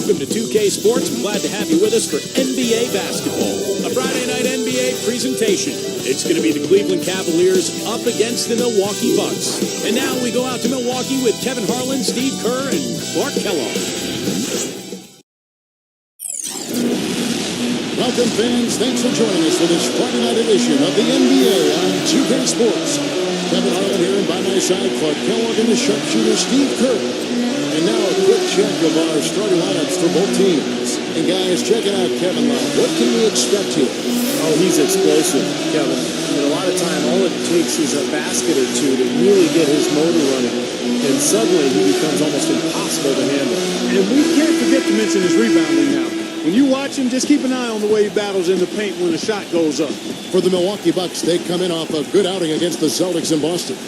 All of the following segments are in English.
Welcome to 2K Sports. I'm glad to have you with us for NBA basketball, a Friday night NBA presentation. It's going to be the Cleveland Cavaliers up against the Milwaukee Bucks. And now we go out to Milwaukee with Kevin Harlan, Steve Kerr, and Clark Kellogg. Welcome, fans. Thanks for joining us for this Friday night edition of the NBA on 2K Sports. Kevin Harlan here, and by my side, Clark Kellogg and the sharpshooter Steve Kerr. And now a quick check of our starting lineups for both teams. And guys, check it out, Kevin Love. What can we expect here? Oh, he's explosive, Kevin. And a lot of time, all it takes is a basket or two to really get his motor running. And suddenly, he becomes almost impossible to handle. And we can't forget to mention his rebounding now. When you watch him, just keep an eye on the way he battles in the paint when the shot goes up. For the Milwaukee Bucks, they come in off a good outing against the Celtics in Boston.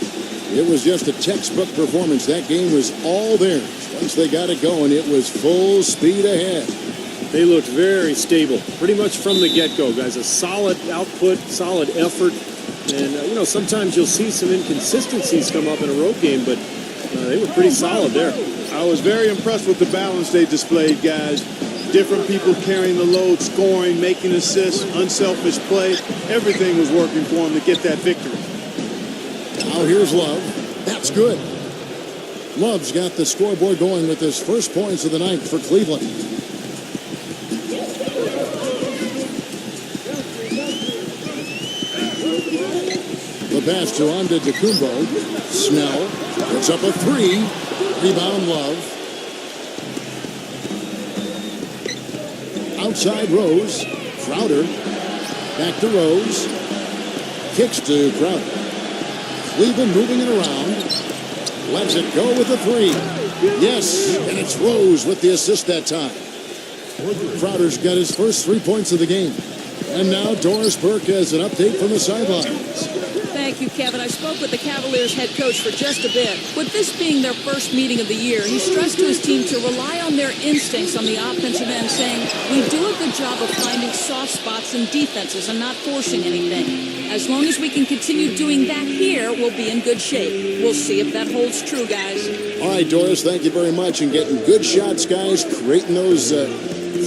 It was just a textbook performance. That game was all theirs. Once they got it going, it was full speed ahead. They looked very stable, pretty much from the get-go, guys. A solid output, solid effort. And, sometimes you'll see some inconsistencies come up in a road game, but they were pretty solid there. I was very impressed with the balance they displayed, guys. Different people carrying the load, scoring, making assists, unselfish play. Everything was working for them to get that victory. Now here's Love. That's good. Love's got the scoreboard going with his first points of the night for Cleveland. The pass to Antetokounmpo. Snell puts up a three. Rebound Love. Outside Rose. Crowder. Back to Rose. Kicks to Crowder. Cleveland moving it around. Lets it go with a three. Yes, and it's Rose with the assist that time. Crowder's got his first 3 points of the game. And now Doris Burke has an update from the sidelines. Thank you, Kevin. I spoke with the Cavaliers head coach for just a bit. With this being their first meeting of the year, he stressed to his team to rely on their instincts on the offensive end, saying, we do a good job of finding soft spots in defenses and not forcing anything. As long as we can continue doing that here, we'll be in good shape. We'll see if that holds true, guys. All right, Doris, thank you very much. And getting good shots, guys, creating those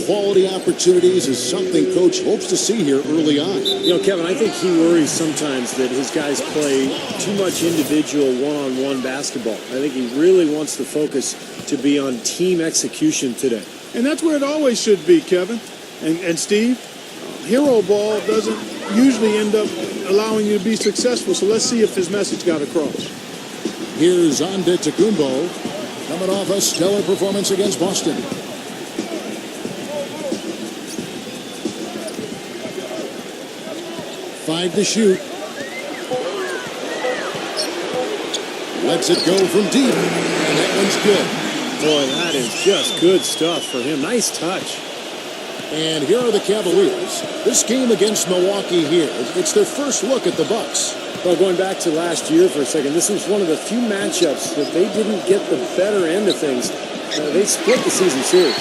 quality opportunities is something Coach hopes to see here early on. Kevin, I think he worries sometimes that his guys play too much individual one-on-one basketball. I think he really wants the focus to be on team execution today. And that's where it always should be, Kevin. And Steve, hero ball doesn't usually end up allowing you to be successful, so let's see if his message got across. Here's Antetokounmpo coming off a stellar performance against Boston. Five to shoot. Lets it go from deep, and that one's good. Boy, that is just good stuff for him. Nice touch. And here are the Cavaliers. This game against Milwaukee here, it's their first look at the Bucks. Well, going back to last year for a second, this was one of the few matchups that they didn't get the better end of things. They split the season series.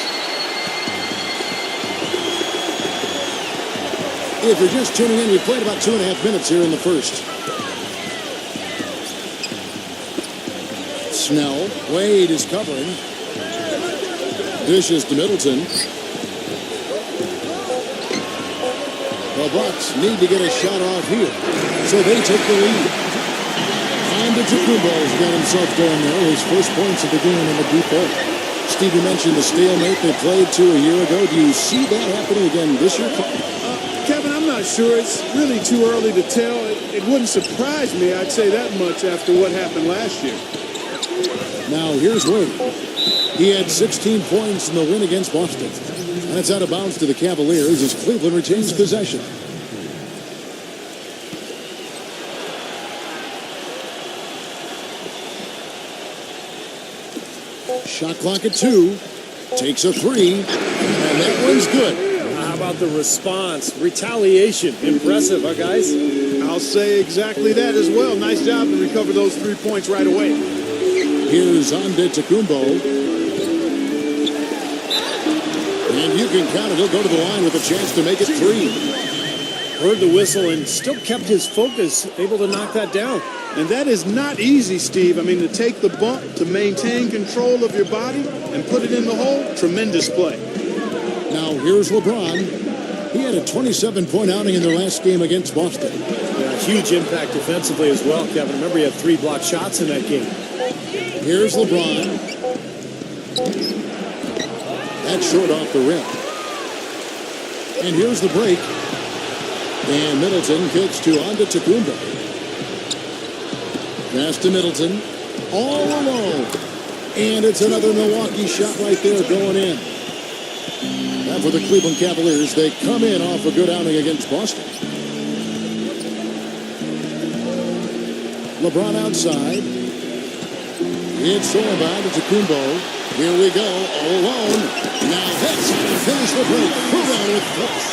If you're just tuning in, we played about 2.5 minutes here in the first. Snell. Wade is covering. Dishes to Middleton. The Bucks need to get a shot off here, so they take the lead. Antetokounmpo's got himself going there. His first points of the game in the deep hole. Steve, you mentioned the stalemate they played to a year ago. Do you see that happening again this year? Kevin, I'm not sure. It's really too early to tell. It wouldn't surprise me, I'd say that much, after what happened last year. Now, here's Wade. He had 16 points in the win against Boston. And it's out of bounds to the Cavaliers as Cleveland retains possession. Shot clock at 2. Takes a 3. And that one's good. How about the response? Retaliation. Impressive, huh, guys? I'll say exactly that as well. Nice job to recover those 3 points right away. Here's Antetokounmpo. And you can count it. He'll go to the line with a chance to make it 3. Heard the whistle and still kept his focus, able to knock that down. And that is not easy, Steve. I mean, to take the bump, to maintain control of your body, and put it in the hole, tremendous play. Now here's LeBron. He had a 27-point outing in their last game against Boston. Yeah, huge impact defensively as well, Kevin. Remember, he had 3 blocked shots in that game. Here's LeBron. That's short off the rim. And here's the break. And Middleton kicks to Antetokounmpo. Pass to Middleton. All alone. And it's another Milwaukee shot right there going in. Now for the Cleveland Cavaliers, they come in off a good outing against Boston. LeBron outside. It's Sorba to Tacumbo. Here we go, all alone. Now that's how to finish the break. Move on with force.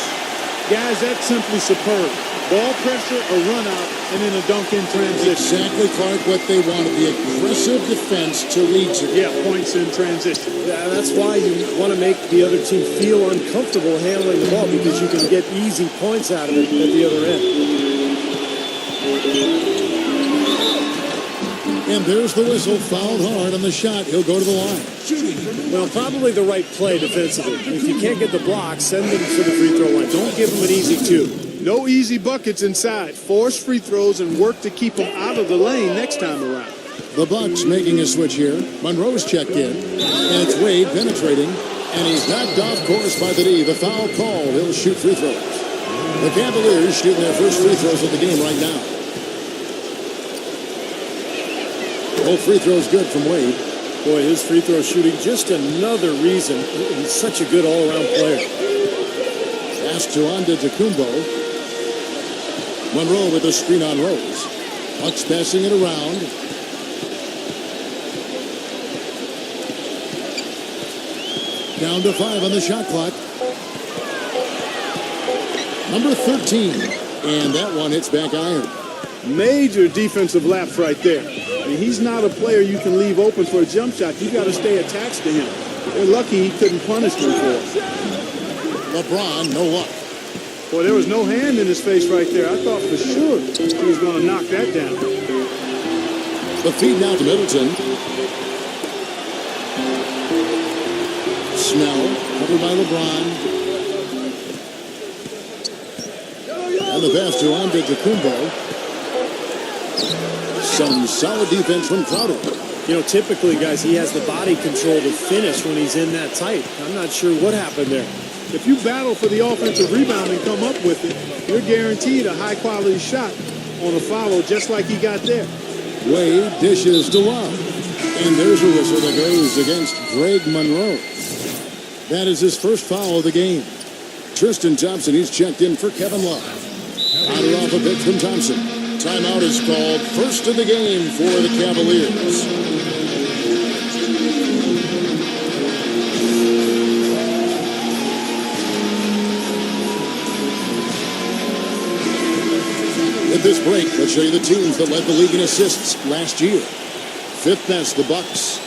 Guys, that's simply superb. Ball pressure, a run out, and then a dunk in transition. Exactly, Clark, what they wanted. The aggressive defense to lead to. Yeah, points in transition. Yeah, that's why you want to make the other team feel uncomfortable handling the ball, because you can get easy points out of it at the other end. And there's the whistle, fouled hard on the shot. He'll go to the line. Well, probably the right play defensively. If you can't get the block, send them to the free throw line. Don't give them an easy 2. No easy buckets inside. Force free throws and work to keep them out of the lane next time around. The Bucks making a switch here. Monroe's checked in. And it's Wade penetrating. And he's knocked off course by the D. The foul called. He'll shoot free throws. The Cavaliers shooting their first free throws of the game right now. Both free throws good from Wade. Boy, his free throw shooting, just another reason he's such a good all-around player. Pass to Antetokounmpo. Monroe with a screen on Rose. Bucks passing it around. Down to 5 on the shot clock. Number 13. And that one hits back iron. Major defensive lapse right there. I mean, he's not a player you can leave open for a jump shot. You got to stay attached to him. They're lucky he couldn't punish them for it. LeBron, no luck. Boy, there was no hand in his face right there. I thought for sure he was going to knock that down. The feed now to Middleton. Snell, covered by LeBron. And the pass to Antetokounmpo. Some solid defense from Crowder. You know, typically, guys, he has the body control to finish when he's in that tight. I'm not sure what happened there. If you battle for the offensive rebound and come up with it, you're guaranteed a high-quality shot on a follow just like he got there. Wade dishes to Love. And there's a whistle that goes against Greg Monroe. That is his first foul of the game. Tristan Thompson, he's checked in for Kevin Love. Crowder off a bit from Thompson. Timeout is called. First of the game for the Cavaliers. With this break, let's show you the teams that led the league in assists last year. Fifth best, the Bucks.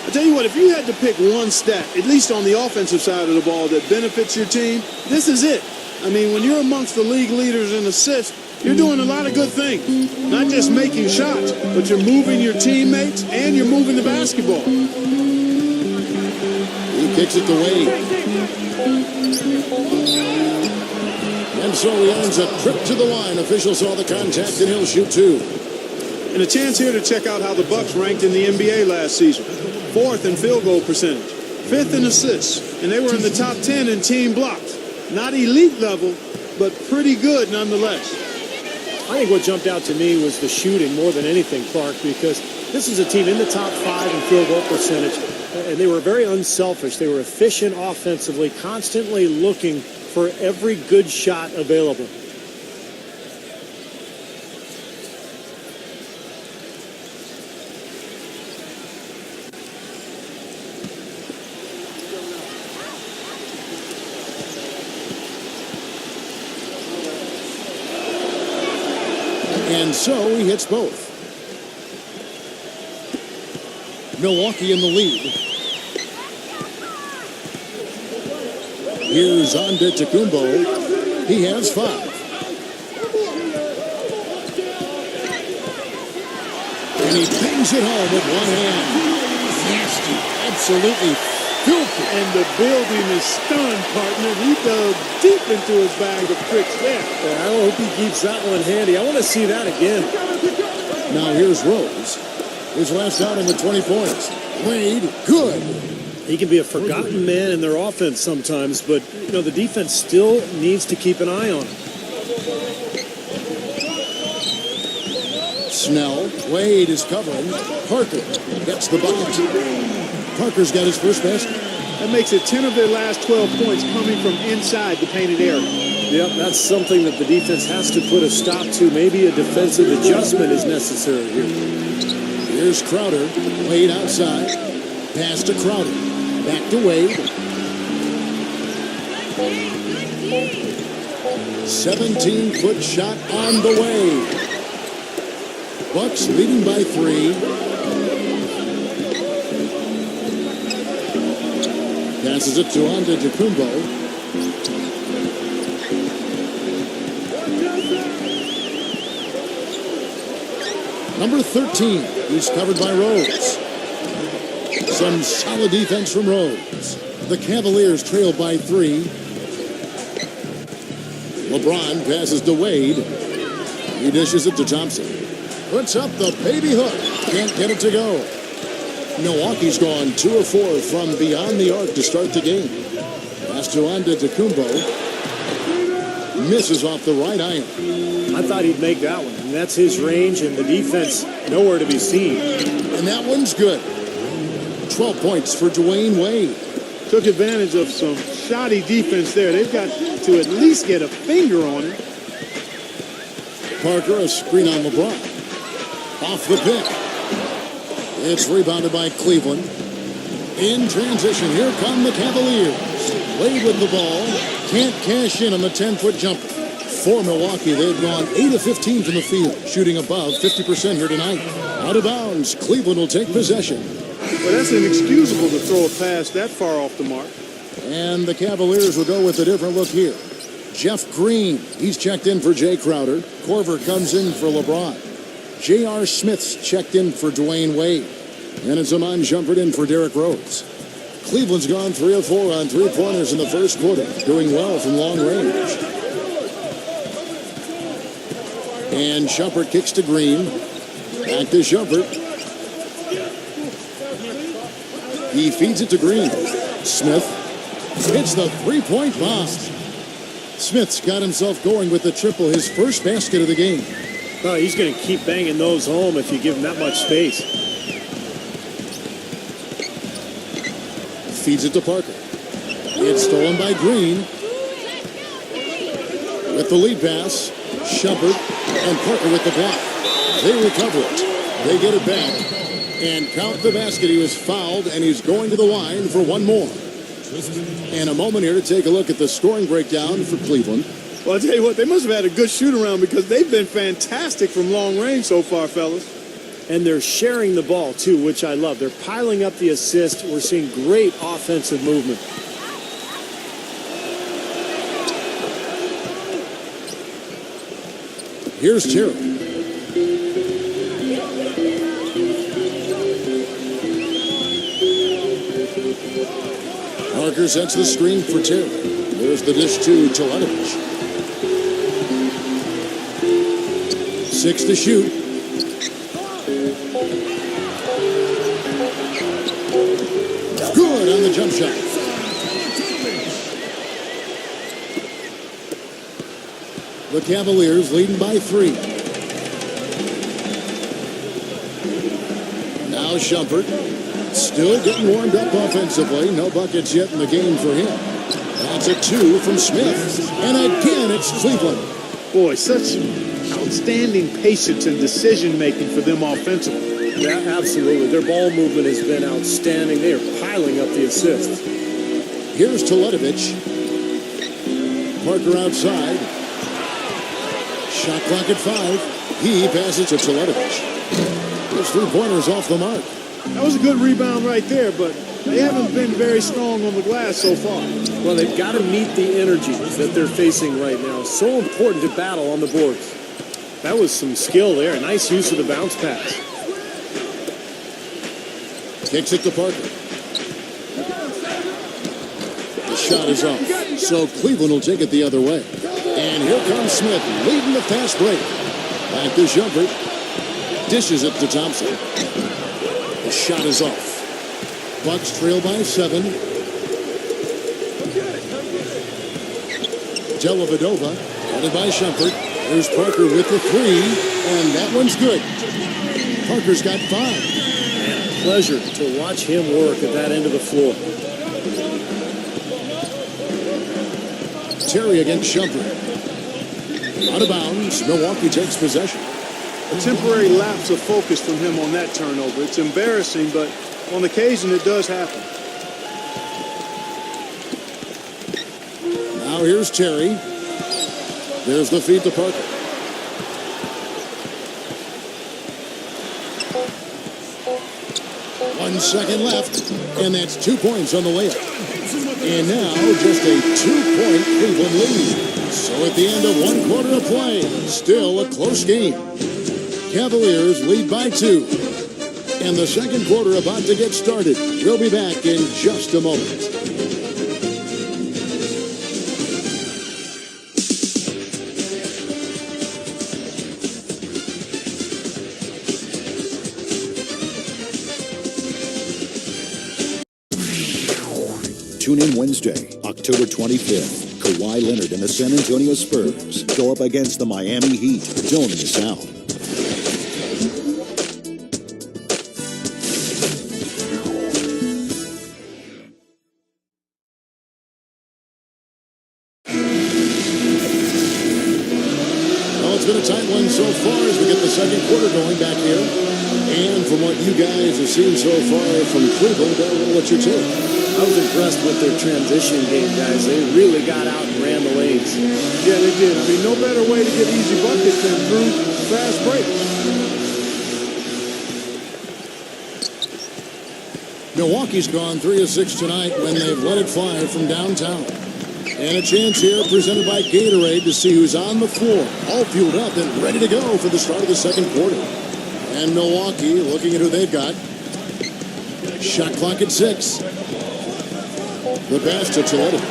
I tell you what, if you had to pick one stat, at least on the offensive side of the ball, that benefits your team, this is it. I mean, when you're amongst the league leaders in assists, you're doing a lot of good things. Not just making shots, but you're moving your teammates and you're moving the basketball. He kicks it to Wade. And so he earns a trip to the line. Officials saw the contact and he'll shoot 2. And a chance here to check out how the Bucks ranked in the NBA last season. 4th in field goal percentage, 5th in assists, and they were in the top 10 in team blocks. Not elite level, but pretty good nonetheless. I think what jumped out to me was the shooting more than anything, Clark, because this is a team in the top 5 in field goal percentage, and they were very unselfish. They were efficient offensively, constantly looking for every good shot available. And so he hits both. Milwaukee in the lead. Here's Antetokounmpo. He has 5. And he bangs it home with one hand. Nasty. Absolutely filthy. And the building is stunned, partner. He dug deep into his bag of tricks there. Yeah, I hope he keeps that one handy. I want to see that again. Now here's Rose. His last outing with 20 points. Wade, good. He can be a forgotten man in their offense sometimes, but the defense still needs to keep an eye on him. Snell. Wade is covering. Parker gets the bucket. Parker's got his first basket. That makes it 10 of their last 12 points coming from inside the painted area. Yep, that's something that the defense has to put a stop to. Maybe a defensive adjustment is necessary here. Here's Crowder. Wade outside. Pass to Crowder. Back to Wade. 17-foot shot on the way. Bucks leading by 3. Passes it to Antetokounmpo. Number 13. He's covered by Rose. Some solid defense from Rose. The Cavaliers trail by 3. LeBron passes to Wade. He dishes it to Thompson. Puts up the baby hook. Can't get it to go. Milwaukee's gone 2 of 4 from beyond the arc to start the game. Pass to Antetokounmpo. Misses off the right iron. I thought he'd make that one. And that's his range, and the defense nowhere to be seen. And that one's good. 12 points for Dwayne Wade. Took advantage of some shoddy defense there. They've got to at least get a finger on it. Parker, a screen on LeBron. Off the pick. It's rebounded by Cleveland. In transition, here come the Cavaliers. Wade with the ball. Can't cash in on the 10-foot jumper. For Milwaukee, they've gone 8 of 15 from the field, shooting above 50% here tonight. Out of bounds, Cleveland will take possession. Well, that's inexcusable to throw a pass that far off the mark. And the Cavaliers will go with a different look here. Jeff Green, he's checked in for Jay Crowder. Korver comes in for LeBron. J.R. Smith's checked in for Dwayne Wade. And it's Iman Shumpert in for Derrick Rose. Cleveland's gone 3 of 4 on 3-pointers in the first quarter, doing well from long range. And Shumpert kicks to Green. Back to Shumpert. He feeds it to Green. Smith hits the 3-point bomb. Smith's got himself going with the triple, his first basket of the game. Oh, he's going to keep banging those home if you give him that much space. Feeds it to Parker. It's stolen by Green. With the lead pass, Shumpert and Parker with the block. They recover it. They get it back. And count the basket. He was fouled, and he's going to the line for one more. And a moment here to take a look at the scoring breakdown for Cleveland. Well, I'll tell you what, they must have had a good shoot-around because they've been fantastic from long range so far, fellas. And they're sharing the ball, too, which I love. They're piling up the assist. We're seeing great offensive movement. Here's Terry. Parker sets the screen for Terry. There's the dish to Teletovic. 6 to shoot. Good on the jump shot. The Cavaliers leading by 3. Now Shumpert. Still getting warmed up offensively. No buckets yet in the game for him. That's a 2 from Smith. And again, it's Cleveland. Boy, such outstanding patience and decision-making for them offensively. Yeah, absolutely. Their ball movement has been outstanding. They are piling up the assists. Here's Teletovic. Parker outside. Shot clock at 5. He passes to Teletovic. Those 3-pointers off the mark. That was a good rebound right there, but they haven't been very strong on the glass so far. Well, they've got to meet the energy that they're facing right now. So important to battle on the boards. That was some skill there. Nice use of the bounce pass. Kicks it to Parker. The shot is off. So Cleveland will take it the other way. And here comes Smith leading the fast break. Back to Shumpert. Dishes it to Thompson. The shot is off. Bucks trail by 7. Dellavedova, guarded by Shumpert. There's Parker with the 3, and that one's good. Parker's got 5. And a pleasure to watch him work at that end of the floor. Terry against Shumpert. Out of bounds, Milwaukee takes possession. A temporary lapse of focus from him on that turnover. It's embarrassing, but on occasion it does happen. Now here's Terry. There's the feed to Parker. One second left, and that's 2 points on the layup. And now just a 2-point Cleveland lead. So at the end of 1 quarter of play, still a close game. Cavaliers lead by 2. And the second quarter about to get started. We'll be back in just a moment. Tune in Wednesday, October 25th. Kawhi Leonard and the San Antonio Spurs go up against the Miami Heat. Don't miss out. Well, it's been a tight one so far as we get the second quarter going back here. And from what you guys have seen so far from Cleveland, what's your take? I was impressed with their transition game, guys. They really got out and ran the lanes. Yeah, they did. I mean, no better way to get easy buckets than through fast breaks. Milwaukee's gone 3 of 6 tonight when they've let it fly from downtown. And a chance here presented by Gatorade to see who's on the floor, all fueled up and ready to go for the start of the second quarter. And Milwaukee looking at who they've got. Shot clock at 6. The pass to Teletovic.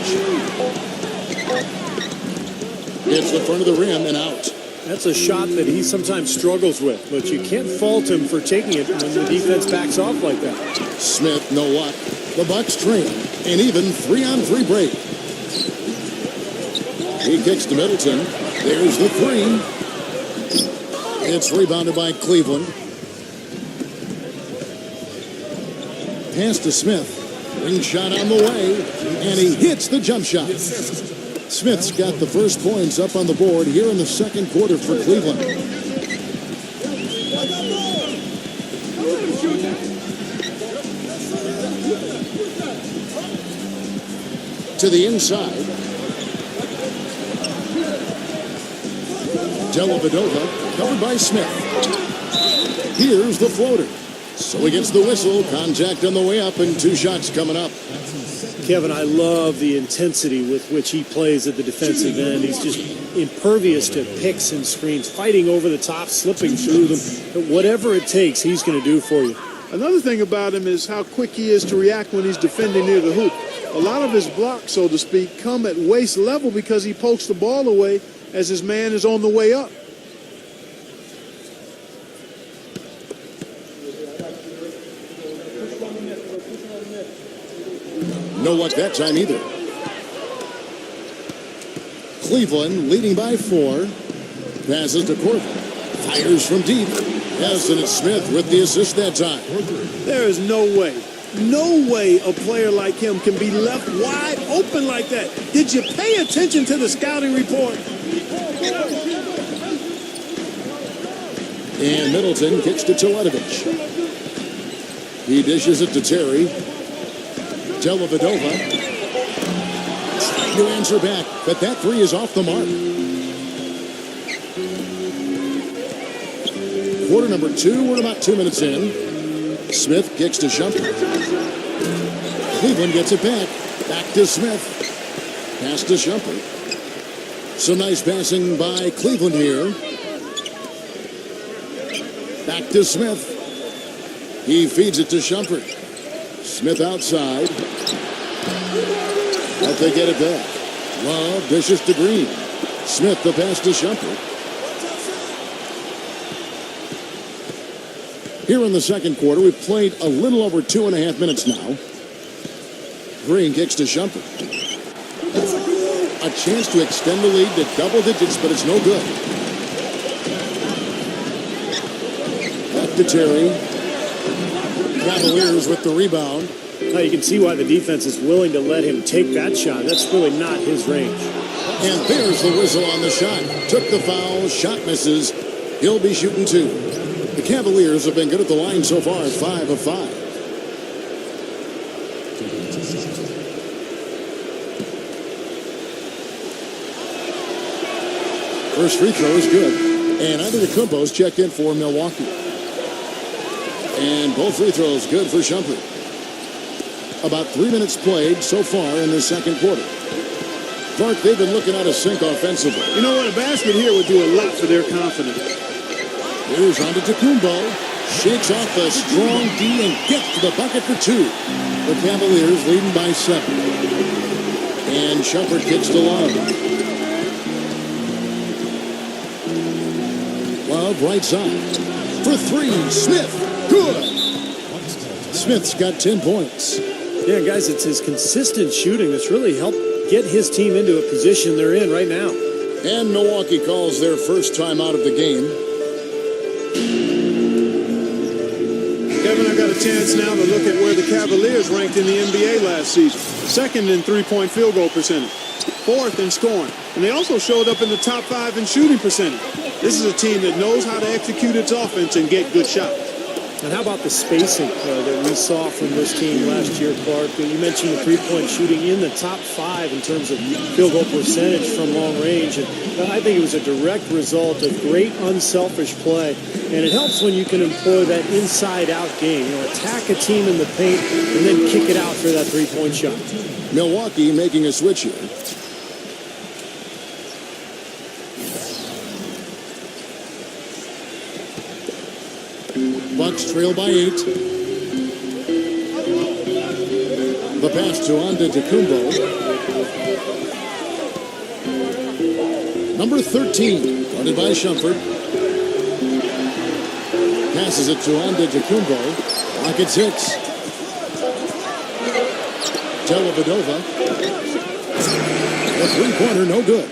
Hits the front of the rim and out. That's a shot that he sometimes struggles with, but you can't fault him for taking it when the defense backs off like that. Smith, no luck. The Bucks trail, and even 3-on-3 break. He kicks to Middleton. There's the 3. It's rebounded by Cleveland. Pass to Smith. Ring shot on the way, and he hits the jump shot. Smith's got the first points up on the board here in the second quarter for Cleveland. To the inside. Dellavedova covered by Smith. Here's the floater. So he gets the whistle, contact on the way up, and 2 shots coming up. Kevin, I love the intensity with which he plays at the defensive end. He's just impervious to picks and screens, fighting over the top, slipping through them. But whatever it takes, he's going to do for you. Another thing about him is how quick he is to react when he's defending near the hoop. A lot of his blocks, so to speak, come at waist level because he pokes the ball away as his man is on the way up. No luck that time either. Cleveland leading by 4. Passes to Corbin. Fires from deep. Yes, and it's Smith with the assist that time. There is no way a player like him can be left wide open like that. Did you pay attention to the scouting report? And Middleton kicks to Teletovic. He dishes it to Terry. Dellavedova trying to answer back, but that 3 is off the mark. Quarter number 2, we're about 2 minutes in. Smith kicks to Shumpert. Cleveland gets it back. Back to Smith. Pass to Shumpert. So nice passing by Cleveland here. Back to Smith. He feeds it to Shumpert. Smith outside. But they get it back. Love dishes to Green. Smith the pass to Shumpert. Here in the second quarter, we've played a little over 2.5 minutes now. Green kicks to Shumpert. A chance to extend the lead to double digits, but it's no good. Back to Terry. Cavaliers with the rebound. Now you can see why the defense is willing to let him take that shot. That's really not his range. And there's the whistle on the shot. Took the foul, shot misses. He'll be shooting 2. The Cavaliers have been good at the line so far, 5 of 5. First free throw is good. And Antetokounmpo's checked in for Milwaukee. And both free throws good for Shumpert. About 3 minutes played so far in the second quarter. Clark, they've been looking out of sync offensively. You know what? A basket here would do a lot for their confidence. Here's Antetokounmpo. Shakes off the strong D and gets to the bucket for 2. The Cavaliers leading by 7. And Shumpert kicks to Love. Love right side. For 3. Smith. Good. Smith's got 10 points. Yeah, guys, it's his consistent shooting that's really helped get his team into a position they're in right now. And Milwaukee calls their first time out of the game. Kevin, I got a chance now to look at where the Cavaliers ranked in the NBA last season. Second in three-point field goal percentage. Fourth in scoring. And they also showed up in the top 5 in shooting percentage. This is a team that knows how to execute its offense and get good shots. And how about the spacing that we saw from this team last year, Clark? You mentioned the three-point shooting in the top 5 in terms of field goal percentage from long range. And I think it was a direct result of great unselfish play. And it helps when you can employ that inside-out game. You know, attack a team in the paint and then kick it out for that three-point shot. Milwaukee making a switch here. Bucks trail by 8. The pass to Antetokounmpo. Number 13, guarded by Shumpert. Passes it to Antetokounmpo. Rockets hits. Dellavedova. The three-pointer, no good.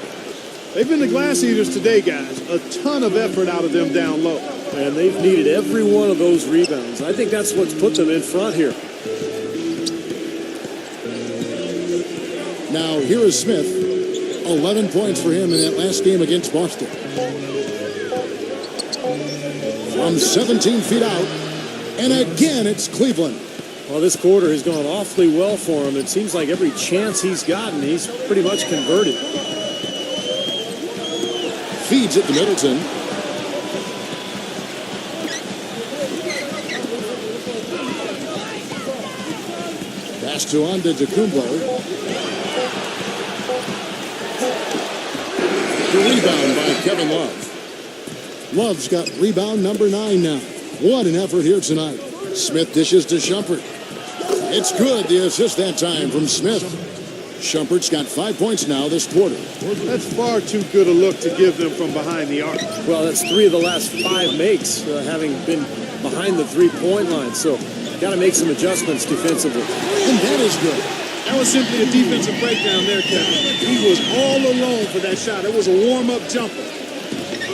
They've been the glass eaters today, guys. A ton of effort out of them down low. And they've needed every one of those rebounds. I think that's what's put them in front here. Now, here is Smith. 11 points for him in that last game against Boston. From 17 feet out. And again, it's Cleveland. Well, this quarter has gone awfully well for him. It seems like every chance he's gotten, he's pretty much converted. Feeds it to Middleton. Pass to Antetokounmpo. The rebound by Kevin Love. Love's got rebound number 9 now. What an effort here tonight. Smith dishes to Shumpert. It's good, the assist that time from Smith. Shumpert's got 5 points now this quarter. That's far too good a look to give them from behind the arc. Well, that's 3 of the last 5 makes, having been behind the three-point line. So, got to make some adjustments defensively. And that is good. That was simply a defensive breakdown there, Kevin. He was all alone for that shot. It was a warm-up jumper.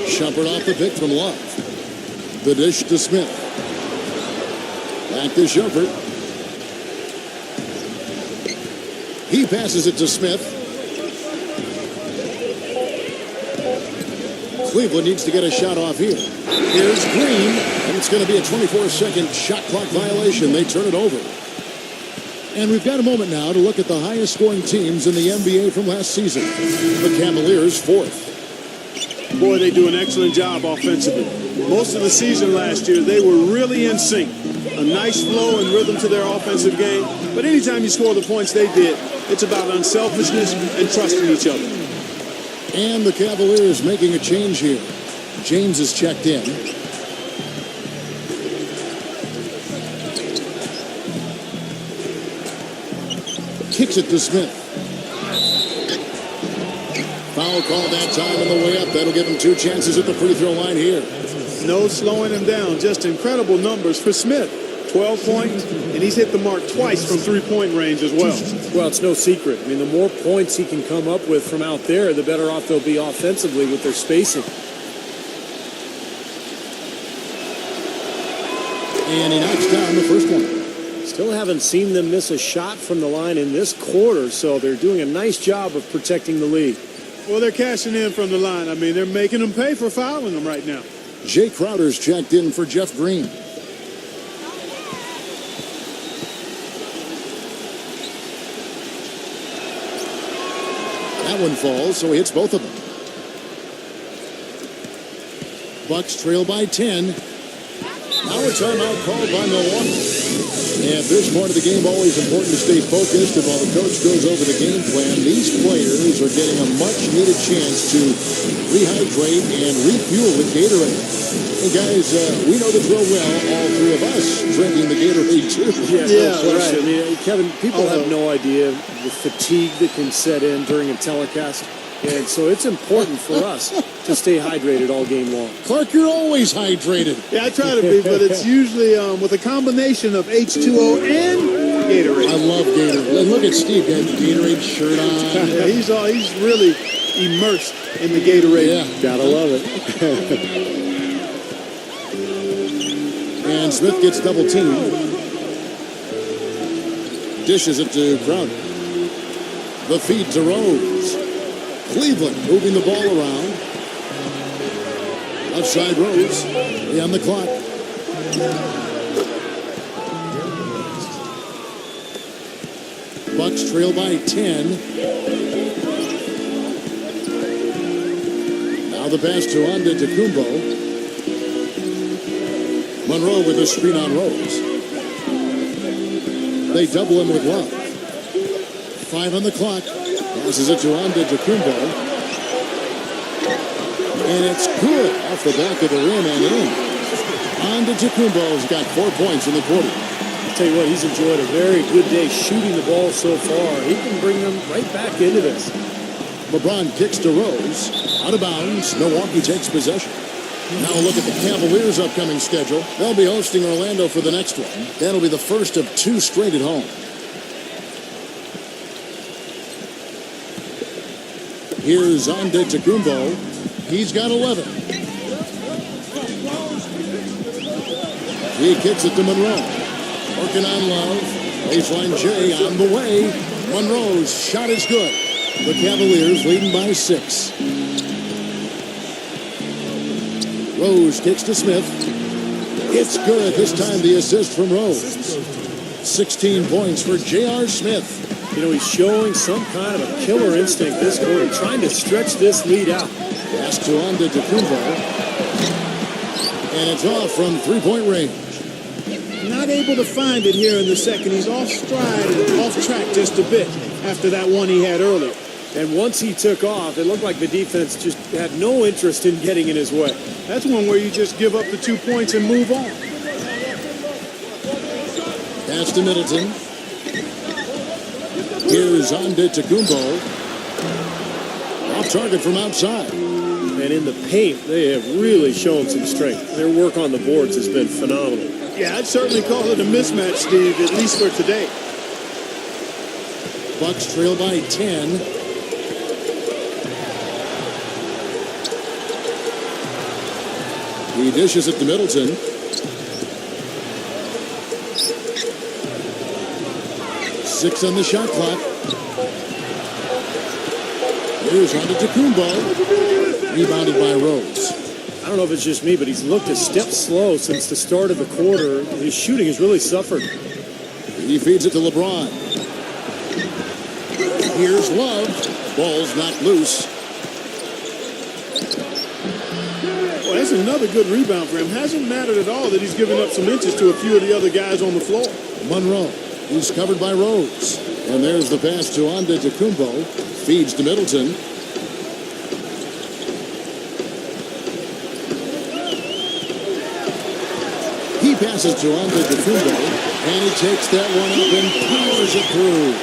Shumpert off the pick from Love. The dish to Smith. Back to Shumpert. He passes it to Smith. Cleveland needs to get a shot off here. Here's Green, and it's going to be a 24-second shot clock violation. They turn it over. And we've got a moment now to look at the highest scoring teams in the NBA from last season. The Cavaliers, 4th. Boy, they do an excellent job offensively. Most of the season last year, they were really in sync. A nice flow and rhythm to their offensive game. But anytime you score the points they did, it's about unselfishness and trusting each other. And the Cavaliers making a change here. James is checked in. kicks it to Smith. Foul call that time on the way up. That'll give him 2 chances at the free throw line here. No slowing him down. Just incredible numbers for Smith. 12 points, and he's hit the mark twice from three-point range as well. Well, it's no secret. I mean, the more points he can come up with from out there, the better off they'll be offensively with their spacing. And he knocks down the first one. Still haven't seen them miss a shot from the line in this quarter, so they're doing a nice job of protecting the lead. Well, they're cashing in from the line. I mean, they're making them pay for fouling them right now. Jay Crowder's checked in for Jeff Green. That one falls, so he hits both of them. Bucks trail by 10. Now a timeout called by Milwaukee. At this point of the game, always important to stay focused. And while the coach goes over the game plan, these players are getting a much-needed chance to rehydrate and refuel with Gatorade. And guys, we know the drill well, all 3 of us drinking the Gatorade too. Yeah, no question. Right. I mean, Kevin, people have no idea the fatigue that can set in during a telecast. And so it's important for us to stay hydrated all game long. Clark, you're always hydrated. Yeah, I try to be, but it's usually with a combination of H2O and Gatorade. I love Gatorade. And look at Steve, got the Gatorade shirt on. Yeah, he's really immersed in the Gatorade. Yeah, gotta love it. And Smith gets double teamed. Dishes it to Crowder. The feed to Rose. Cleveland moving the ball around. Outside Rose. On the clock. Bucks trail by 10. Now the pass to Antetokounmpo. Monroe with a screen on Rose. They double him with Love. 5 on the clock. Passes it to Antetokounmpo. And it's good off the back of the rim and in. Antetokounmpo's got 4 points in the quarter. I'll tell you what, he's enjoyed a very good day shooting the ball so far. He can bring them right back into this. LeBron kicks to Rose. Out of bounds. Milwaukee takes possession. Now a look at the Cavaliers' upcoming schedule. They'll be hosting Orlando for the next one. That'll be the first of 2 straight at home. Here's Antetokounmpo. He's got 11. He kicks it to Monroe. Working on Love. Baseline J on the way. Monroe's shot is good. The Cavaliers leading by 6. Rose kicks to Smith. It's good. This time the assist from Rose. 16 points for J.R. Smith. You know, he's showing some kind of a killer instinct this quarter, trying to stretch this lead out. Pass to Antetokounmpo. And it's off from 3-point range. Not able to find it here in the second. He's off stride and off track just a bit after that one he had earlier. And once he took off, it looked like the defense just had no interest in getting in his way. That's one where you just give up the 2 points and move on. Pass to Middleton. Here's Antetokounmpo. Off target from outside. And in the paint, they have really shown some strength. Their work on the boards has been phenomenal. Yeah, I'd certainly call it a mismatch, Steve, at least for today. Bucks trail by 10. He dishes it to Middleton. Six on the shot clock. Here's Antetokounmpo. Rebounded by Rose. I don't know if it's just me, but he's looked a step slow since the start of the quarter. His shooting has really suffered. He feeds it to LeBron. Here's Love. Ball's not loose. Well, that's another good rebound for him. Hasn't mattered at all that he's given up some inches to a few of the other guys on the floor. Monroe. He's covered by Rose. And there's the pass to Antetokounmpo. Feeds to Middleton. He passes to Antetokounmpo. And he takes that one up and powers it through.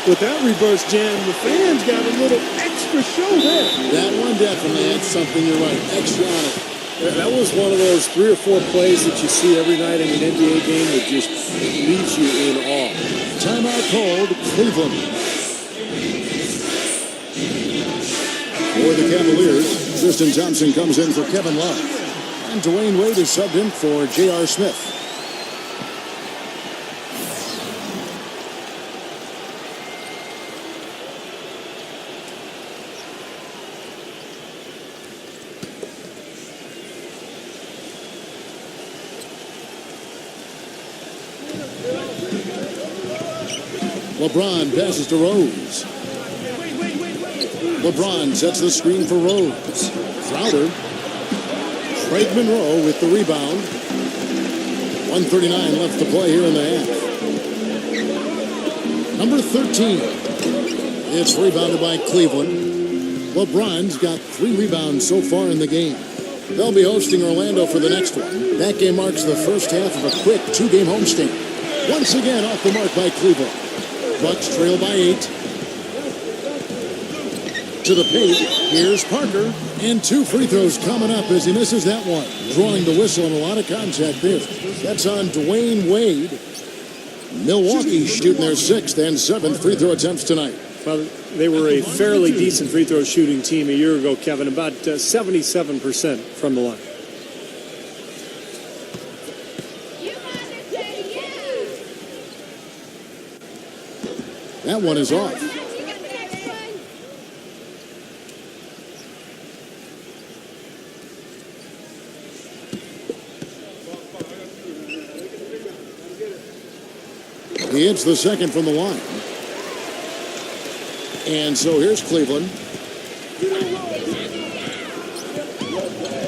With that reverse jam, the fans got a little extra show there. That one definitely had something, you're right, extra on it. That was one of those 3 or 4 plays that you see every night in an NBA game that just leaves you in awe. Timeout called, Cleveland. For the Cavaliers, Tristan Thompson comes in for Kevin Love. And Dwayne Wade is subbed in for J.R. Smith. LeBron passes to Rose. LeBron sets the screen for Rose. Crowder. Craig Monroe with the rebound. 1:39 left to play here in the half. Number 13. It's rebounded by Cleveland. LeBron's got 3 rebounds so far in the game. They'll be hosting Orlando for the next one. That game marks the first half of a quick 2-game homestand. Once again off the mark by Cleveland. Bucks trail by 8. To the paint, here's Parker. And 2 free throws coming up as he misses that one. Drawing the whistle and a lot of contact there. That's on Dwayne Wade. Milwaukee shooting their 6th and 7th free throw attempts tonight. Well, they were a fairly decent free throw shooting team a year ago, Kevin, about 77% from the line. That one is off. He hits the second from the line. And so here's Cleveland.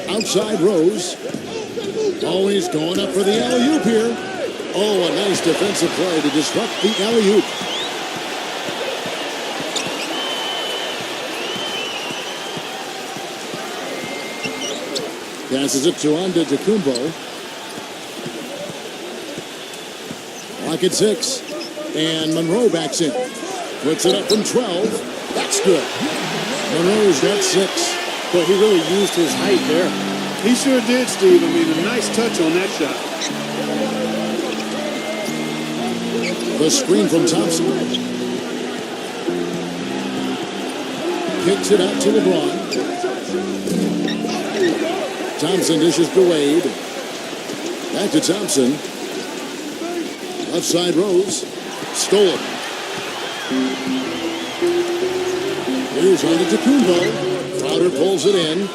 Outside Rose. Always going up for the alley-oop here. Oh, a nice defensive play to disrupt the alley-oop. Passes it to Antetokounmpo. Clock at 6. And Monroe backs in. Puts it up from 12. That's good. Monroe's got 6. But he really used his height there. He sure did, Steve. I mean, a nice touch on that shot. The screen from Thompson. Kicks it out to LeBron. Thompson dishes to Wade. Back to Thompson. Left side Rose. Stolen. Here's Antetokounmpo. Crowder pulls it in.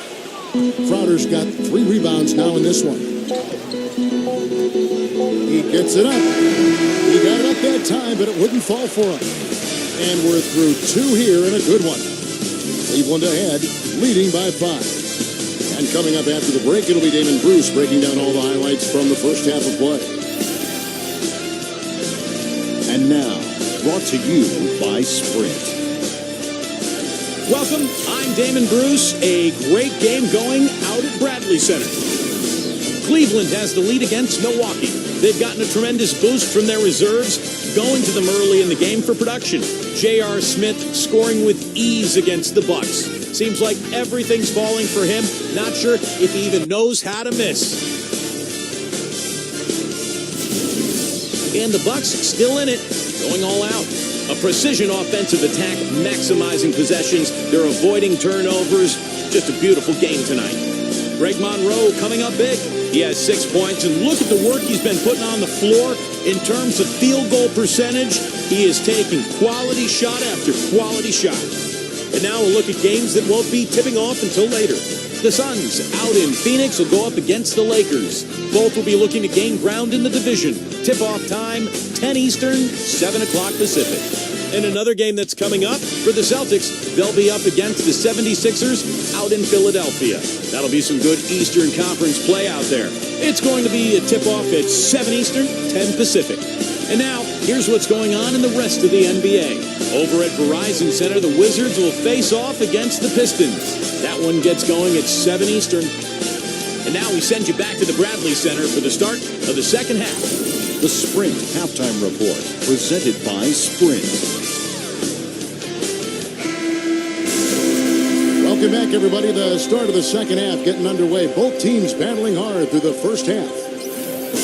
Crowder's got 3 rebounds now in this one. He gets it up. He got it up that time, but it wouldn't fall for him. And we're through 2 here in a good one. Cleveland ahead, leading by 5. And coming up after the break, it'll be Damon Bruce breaking down all the highlights from the first half of play. And now, brought to you by Sprint. Welcome, I'm Damon Bruce. A great game going out at Bradley Center. Cleveland has the lead against Milwaukee. They've gotten a tremendous boost from their reserves, going to them early in the game for production. J.R. Smith scoring with ease against the Bucks. Seems like everything's falling for him. Not sure if he even knows how to miss. And the Bucks still in it, going all out. A precision offensive attack, maximizing possessions. They're avoiding turnovers. Just a beautiful game tonight. Greg Monroe coming up big. He has 6 points, and look at the work he's been putting on the floor in terms of field goal percentage. He is taking quality shot after quality shot. And now we'll look at games that won't be tipping off until later. The Suns out in Phoenix will go up against the Lakers. Both will be looking to gain ground in the division. Tip-off time, 10 Eastern, 7 o'clock Pacific. And another game that's coming up for the Celtics, they'll be up against the 76ers out in Philadelphia. That'll be some good Eastern Conference play out there. It's going to be a tip-off at 7 Eastern, 10 Pacific. And now, here's what's going on in the rest of the NBA. Over at Verizon Center, the Wizards will face off against the Pistons. That one gets going at 7 Eastern. And now we send you back to the Bradley Center for the start of the second half. The Sprint Halftime Report, presented by Sprint. Welcome back, everybody. The start of the second half getting underway. Both teams battling hard through the first half.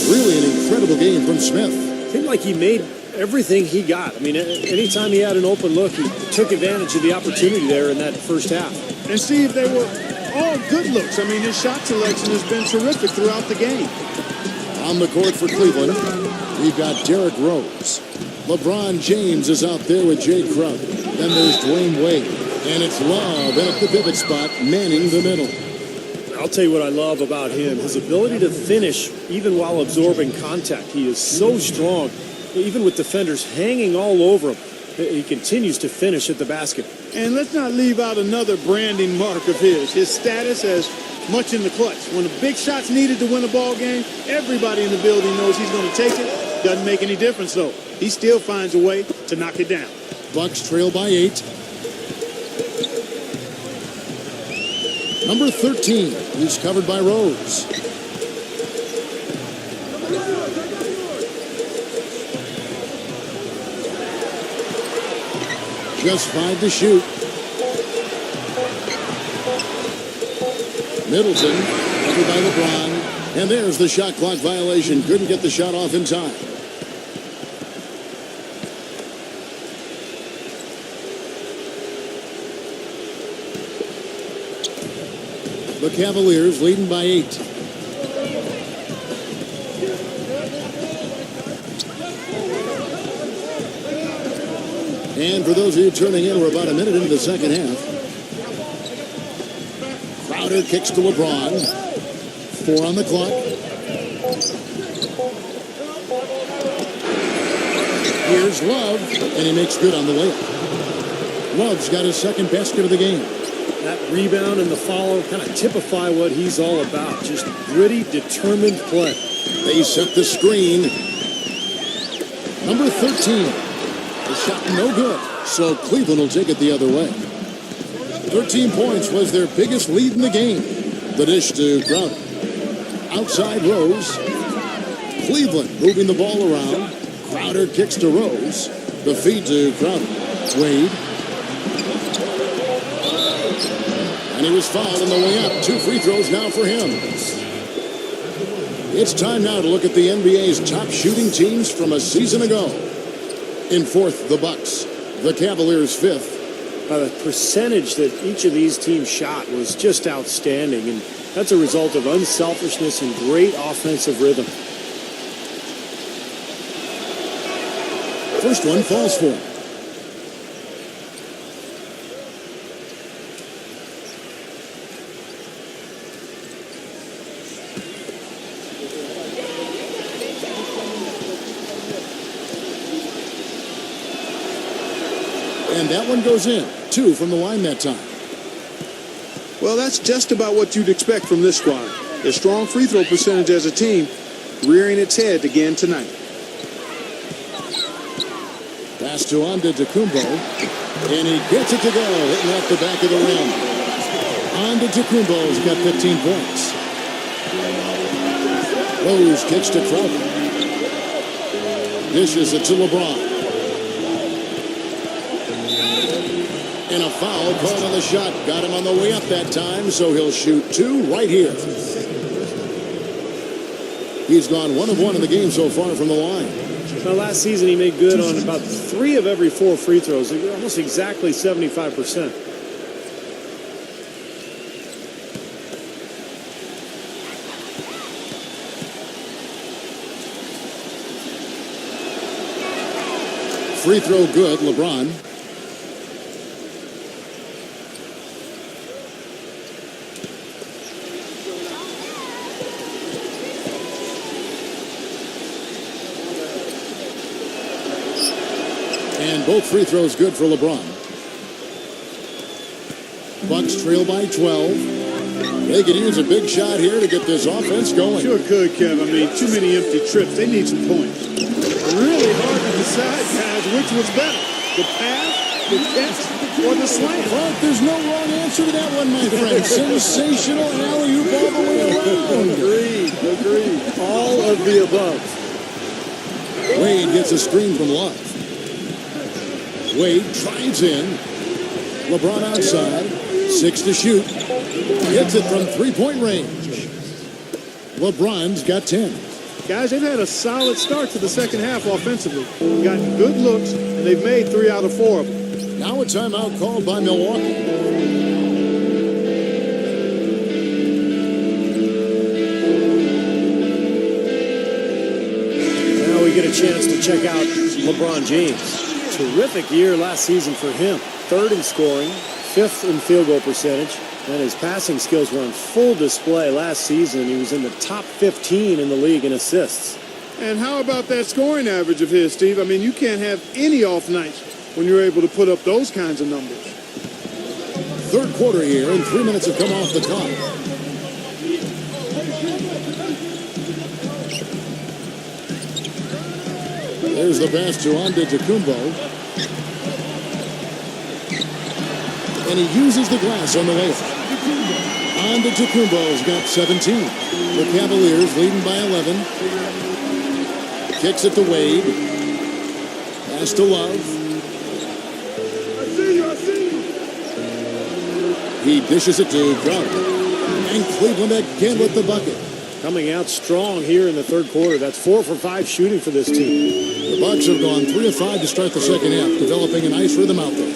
Really an incredible game from Smith. Seemed like he made everything he got. I mean, anytime he had an open look, he took advantage of the opportunity there in that first half. And Steve, they were all good looks. I mean, his shot selection has been terrific throughout the game. On the court for Cleveland, we've got Derrick Rose. LeBron James is out there with Jay Crowder. Then there's Dwayne Wade. And it's Love at the pivot spot, manning the middle. I'll tell you what I love about him, his ability to finish even while absorbing contact. He is so strong, even with defenders hanging all over him. He continues to finish at the basket. And let's not leave out another branding mark of his status as much in the clutch. When the big shot's needed to win a ball game, everybody in the building knows he's going to take it. Doesn't make any difference, though. He still finds a way to knock it down. Bucks trail by 8. Number 13, he's covered by Rose. Just 5 to shoot. Middleton, covered by LeBron. And there's the shot clock violation. Couldn't get the shot off in time. The Cavaliers leading by 8. And for those of you turning in, we're about a minute into the second half. Crowder kicks to LeBron. 4 on the clock. Here's Love, and he makes good on the layup. Love's got his second basket of the game. That rebound and the follow kind of typify what he's all about. Just gritty, determined play. They set the screen. Number 13. The shot no good. So Cleveland will take it the other way. 13 points was their biggest lead in the game. The dish to Crowder. Outside Rose. Cleveland moving the ball around. Crowder kicks to Rose. The feed to Crowder. Wade. And he was fouled on the way up. 2 free throws now for him. It's time now to look at the NBA's top shooting teams from a season ago. In fourth, the Bucks. The Cavaliers fifth. The percentage that each of these teams shot was just outstanding, and that's a result of unselfishness and great offensive rhythm. First one falls for him. And that one goes in. 2 from the line that time. Well, that's just about what you'd expect from this squad. A strong free throw percentage as a team, rearing its head again tonight. Pass to Antetokounmpo, and he gets it to go, hitting off the back of the rim. Antetokounmpo's got 15 points. Rose kicks to Crowder. Dishes it to LeBron. And a foul called on the shot. Got him on the way up that time, so he'll shoot 2 right here. He's gone 1 of 1 in the game so far from the line. Now, last season he made good on about 3 of every 4 free throws, almost exactly 75%. Free throw good, LeBron. And both free throws good for LeBron. Bucks trail by 12. They could use a big shot here to get this offense going. Sure could, Kev. I mean, too many empty trips. They need some points. Really hard to decide, guys, which was better. The pass, the catch, or the slam. Well, there's no wrong answer to that one, my friend. Sensational alley-oop all the way around. Agreed. All of the above. Wade gets a screen from Love. Wade drives in. LeBron outside. 6 to shoot. Hits it from three-point range. LeBron's got 10. Guys, they've had a solid start to the second half offensively. Gotten good looks, and they've made 3 out of 4 of them. Now a timeout called by Milwaukee. Now we get a chance to check out LeBron James. Terrific year last season for him. 3rd in scoring, 5th in field goal percentage, and his passing skills were on full display last season. He was in the top 15 in the league in assists. And how about that scoring average of his, Steve? I mean, you can't have any off nights when you're able to put up those kinds of numbers. Third quarter here, and 3 minutes have come off the clock. There's the pass to Antetokounmpo. And he uses the glass on the layup. Antetokounmpo's got 17. The Cavaliers leading by 11. Kicks it to Wade. Pass to Love. He dishes it to Crowder. And Cleveland again with the bucket. Coming out strong here in the third quarter. That's 4 for 5 shooting for this team. The Bucks have gone 3 of 5 to start the second half, developing a nice rhythm out there.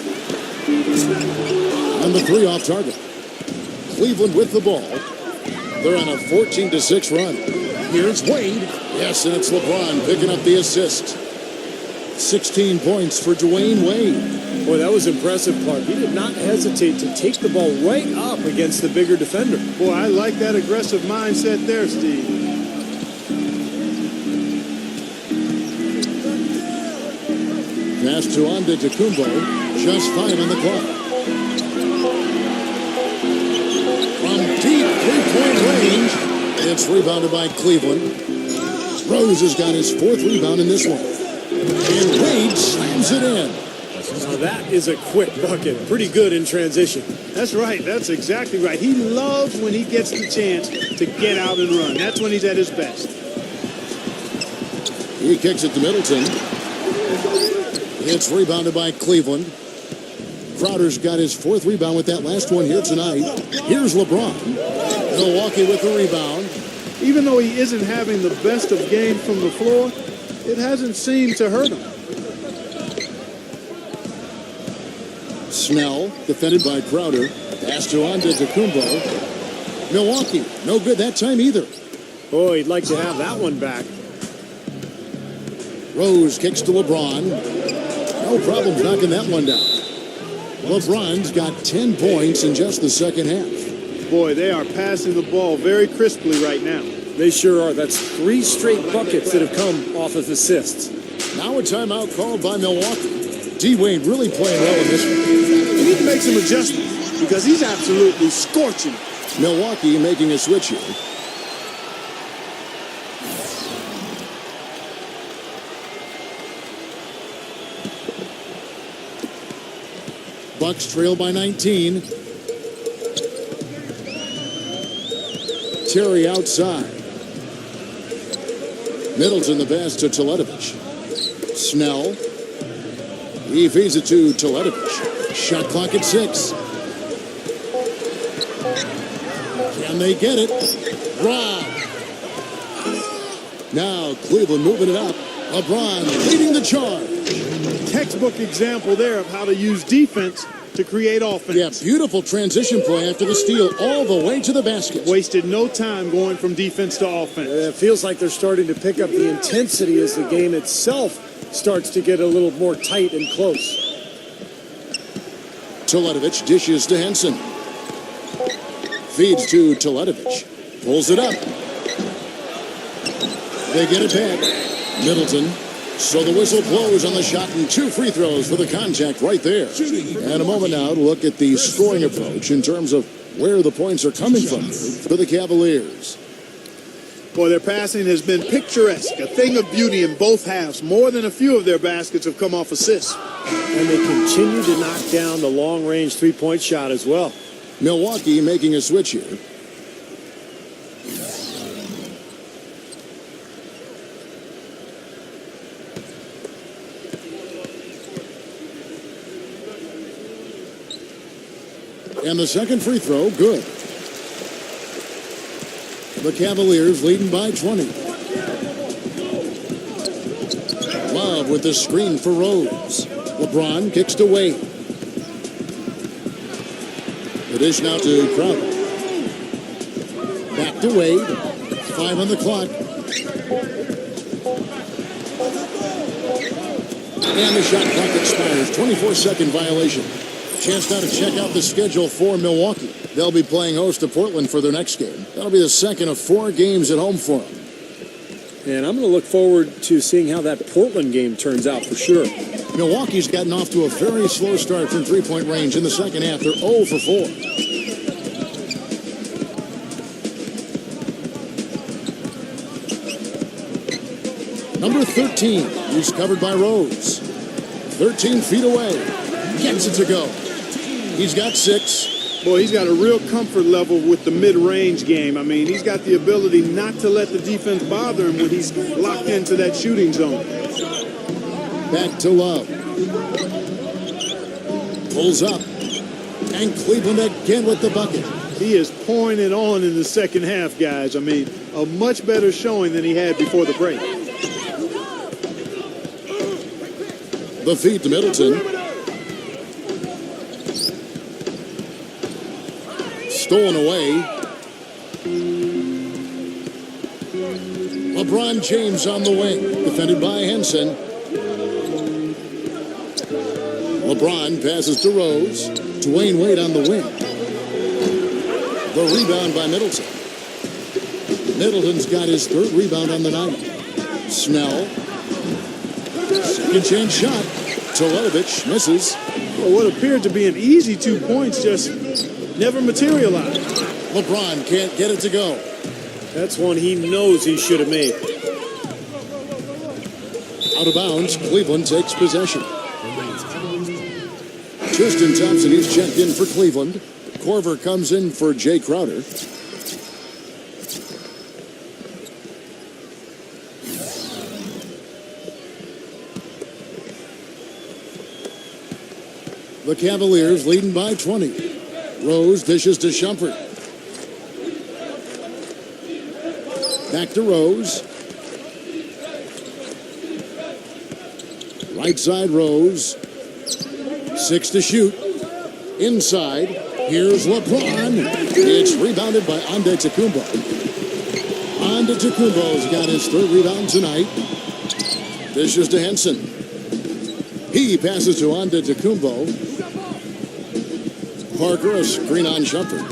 And the 3 off target. Cleveland with the ball. They're on a 14-6 run. Here's Wade. Yes, and it's LeBron picking up the assist. 16 points for Dwayne Wade. Boy, that was impressive, Clark. He did not hesitate to take the ball right up against the bigger defender. Boy, I like that aggressive mindset there, Steve. Pass to Antetokounmpo. Just 5 on the clock. From deep three-point range, it's rebounded by Cleveland. Rose has got his 4th rebound in this one. And Wade slams it in. Now that is a quick bucket. Pretty good in transition. That's right. That's exactly right. He loves when he gets the chance to get out and run. That's when he's at his best. He kicks it to Middleton. It's rebounded by Cleveland. Crowder's got his 4th rebound with that last one here tonight. Here's LeBron. Milwaukee with the rebound. Even though he isn't having the best of games from the floor, it hasn't seemed to hurt him. Snell, defended by Crowder. Pass to Antetokounmpo. Milwaukee, no good that time either. Boy, he'd like to have that one back. Rose kicks to LeBron. No problems knocking that one down. LeBron's got 10 points in just the second half. Boy, they are passing the ball very crisply right now. They sure are. That's 3 straight buckets that have come off of assists. Now a timeout called by Milwaukee. D-Wade really playing well in this one. They need to make some adjustments because he's absolutely scorching. Milwaukee making a switch here. Bucks trail by 19. Terry outside. Middleton the pass to Teletovic. Snell. He feeds it to Teletovic. Shot clock at 6. Can they get it? Wrong. Now Cleveland moving it up. LeBron leading the charge. Textbook example there of how to use defense to create offense. Yeah, beautiful transition play after the steal all the way to the basket. Wasted no time going from defense to offense. It feels like they're starting to pick up the intensity as the game itself starts to get a little more tight and close. Teletovic dishes to Henson. Feeds to Teletovic. Pulls it up. They get it back. Middleton. So the whistle blows on the shot and 2 free throws for the contact right there. And a moment now to look at the scoring approach in terms of where the points are coming from for the Cavaliers. Boy, their passing has been picturesque, a thing of beauty in both halves. More than a few of their baskets have come off assists. And they continue to knock down the long-range three-point shot as well. Milwaukee making a switch here. And the second free throw, good. The Cavaliers leading by 20. Love with the screen for Rose. LeBron kicks to Wade. The dish now to Crowder. Back to Wade. 5 on the clock. And the shot clock expires. 24-second violation. Chance now to check out the schedule for Milwaukee. They'll be playing host to Portland for their next game. That'll be the second of 4 games at home for them. And I'm going to look forward to seeing how that Portland game turns out for sure. Milwaukee's gotten off to a very slow start from three-point range in the second half. They're 0 for 4. Number 13, he's covered by Rose. 13 feet away. Gets it to go. He's got 6. Boy, he's got a real comfort level with the mid-range game. I mean, he's got the ability not to let the defense bother him when he's locked into that shooting zone. Back to Love. Pulls up. And Cleveland again with the bucket. He is pouring it on in the second half, guys. I mean, a much better showing than he had before the break. The feed to Middleton. Stolen away. LeBron James on the wing. Defended by Henson. LeBron passes to Rose. Dwayne Wade on the wing. The rebound by Middleton. Middleton's got his 3rd rebound on the night. Snell. Second chance shot. Teletovic misses. Well, what appeared to be an easy 2 points just never materialized. LeBron can't get it to go. That's one he knows he should have made. Out of bounds, Cleveland takes possession. Tristan Thompson, he's checked in for Cleveland. Corver comes in for Jay Crowder. The Cavaliers leading by 20. Rose dishes to Shumpert. Back to Rose. Right side Rose. 6 to shoot. Inside. Here's LeBron. It's rebounded by Antetokounmpo. Antetokounmpo's got his 3rd rebound tonight. Dishes to Henson. He passes to Antetokounmpo. Parker, a screen on Shumpert.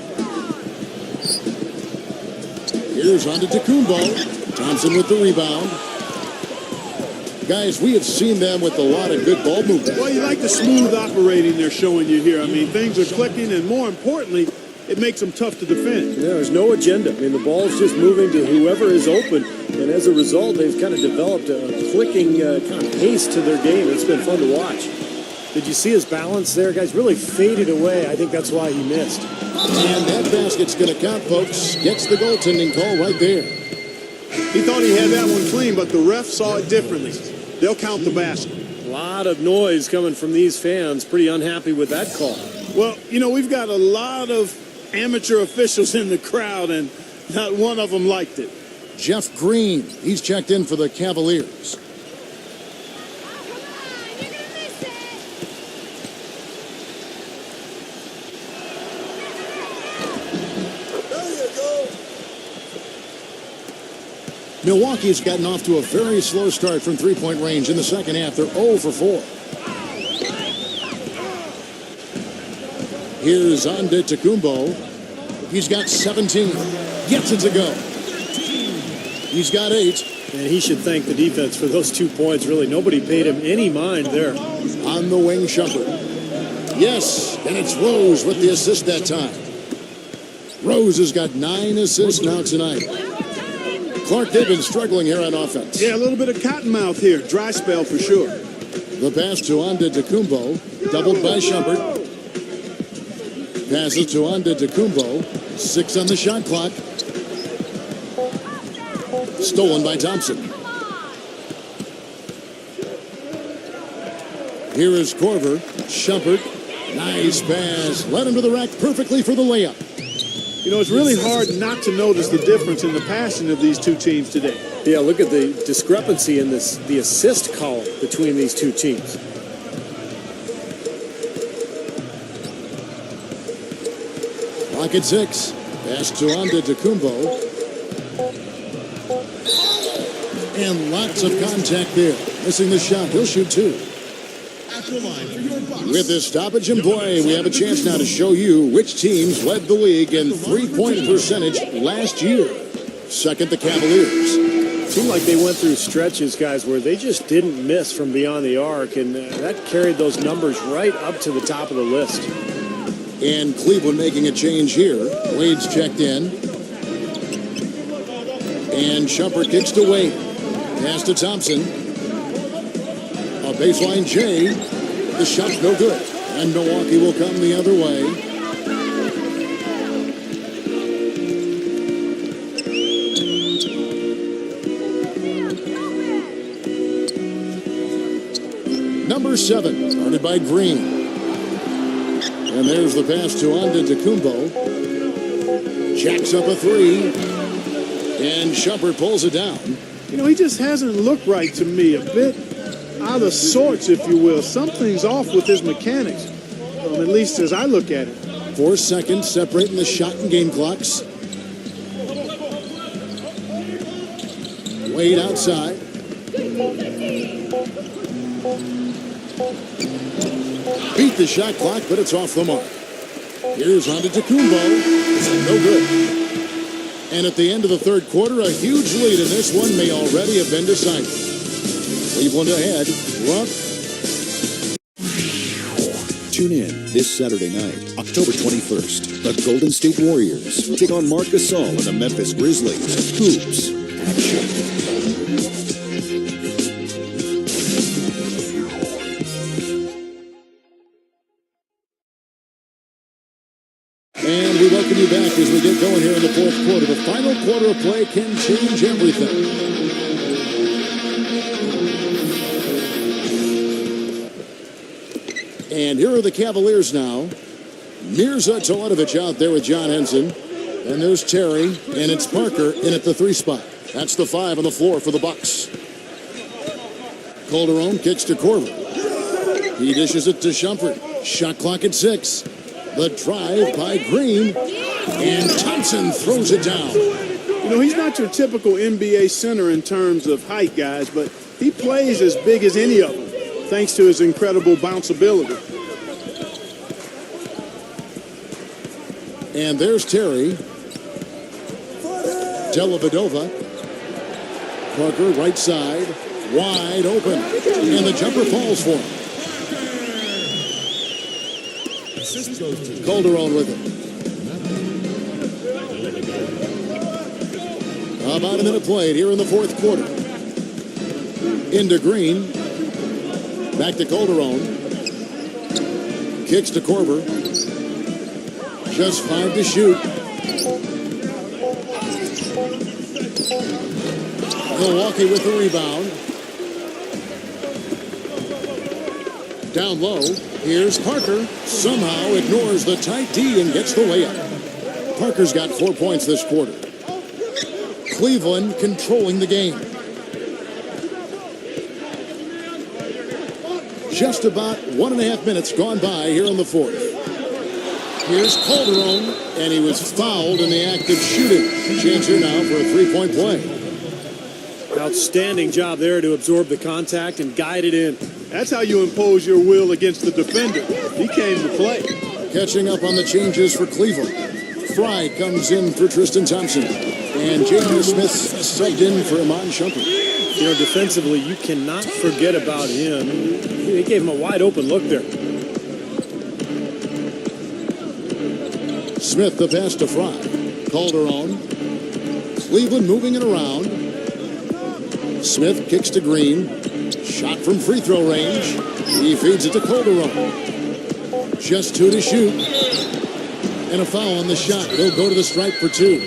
Here's Antetokounmpo. Thompson with the rebound. Guys, we have seen them with a lot of good ball movement. Well, you like the smooth operating they're showing you here. I mean, things are clicking, and more importantly, it makes them tough to defend. Yeah, there's no agenda. I mean, the ball's just moving to whoever is open, and as a result, they've kind of developed a clicking kind of pace to their game. It's been fun to watch. Did you see his balance there, guys? Really faded away. I think that's why he missed. And that basket's going to count, folks. Gets the goaltending call right there. He thought he had that one clean, but the ref saw it differently. They'll count the basket. A lot of noise coming from these fans. Pretty unhappy with that call. Well, you know, we've got a lot of amateur officials in the crowd, and not one of them liked it. Jeff Green, he's checked in for the Cavaliers. Milwaukee's gotten off to a very slow start from three-point range in the second half. They're 0 for 4. Here's Antetokounmpo. He's got 17. Gets it to go. He's got 8. And he should thank the defense for those 2 points. Really, nobody paid him any mind there. On the wing, Shumpert. Yes, and it's Rose with the assist that time. Rose has got 9 assists now tonight. Clark, they've been struggling here on offense. Yeah, a little bit of cottonmouth here. Dry spell for sure. The pass to Antetokounmpo, doubled by Shumpert. Passes to Antetokounmpo. 6 on the shot clock. Stolen by Thompson. Here is Corver. Shumpert Nice pass. Led him to the rack perfectly for the layup. You know, it's really hard not to notice the difference in the passing of these two teams today. Yeah, look at the discrepancy in the assist column between these two teams. Clock at 6. Pass to Antetokounmpo. And lots of contact there. Missing the shot. He'll shoot 2. With this stoppage in play, we have a chance now to show you which teams led the league in three-point percentage last year. Second, the Cavaliers. It seemed like they went through stretches, guys, where they just didn't miss from beyond the arc, and that carried those numbers right up to the top of the list. And Cleveland making a change here. Wade's checked in. And Shumpert kicks to Wade. Pass to Thompson. A baseline J. The shot's no good. And Milwaukee will come the other way. Number 7, started by Green. And there's the pass to Antetokounmpo. Jacks up a 3. And Shumpert pulls it down. You know, he just hasn't looked right to me. A bit out of sorts, if you will. Something's off with his mechanics, at least as I look at it. 4 seconds separating the shot and game clocks. Wade outside. Beat the shot clock, but it's off the mark. Here's Antetokounmpo. No good. And at the end of the third quarter, a huge lead in this one may already have been decided. Cleveland ahead. Rump. Tune in this Saturday night, October 21st. The Golden State Warriors take on Marc Gasol and the Memphis Grizzlies. Hoops action. And we welcome you back as we get going here in the fourth quarter. The final quarter of play can change everything. And here are the Cavaliers now. Mirza Teletovic out there with John Henson. And there's Terry, and it's Parker in at the 3 spot. That's the 5 on the floor for the Bucks. Calderon kicks to Korver. He dishes it to Shumpert. Shot clock at 6. The drive by Green, and Thompson throws it down. You know, he's not your typical NBA center in terms of height, guys, but he plays as big as any of them, thanks to his incredible bounce ability. And there's Terry. Dellavedova. Parker right side, wide open, and the jumper falls for him. Calderon with it. About a minute played here in the fourth quarter. Into Green. Back to Calderon. Kicks to Korver. Just 5 to shoot. Milwaukee with the rebound. Down low. Here's Parker. Somehow ignores the tight D and gets the layup. Parker's got 4 points this quarter. Cleveland controlling the game. Just about 1.5 minutes gone by here in the fourth. Here's Calderon, and he was fouled in the act of shooting. Change here now for a 3-point play. Outstanding job there to absorb the contact and guide it in. That's how you impose your will against the defender. He came to play. Catching up on the changes for Cleveland. Fry comes in for Tristan Thompson. And J.R. Smith subbed in for Iman Shumpert. You know, defensively, you cannot forget about him. He gave him a wide open look there. Smith the pass to Fry. Calderon. Cleveland moving it around. Smith kicks to Green. Shot from free throw range. He feeds it to Calderon. Just 2 to shoot. And a foul on the shot. He'll go to the stripe for 2.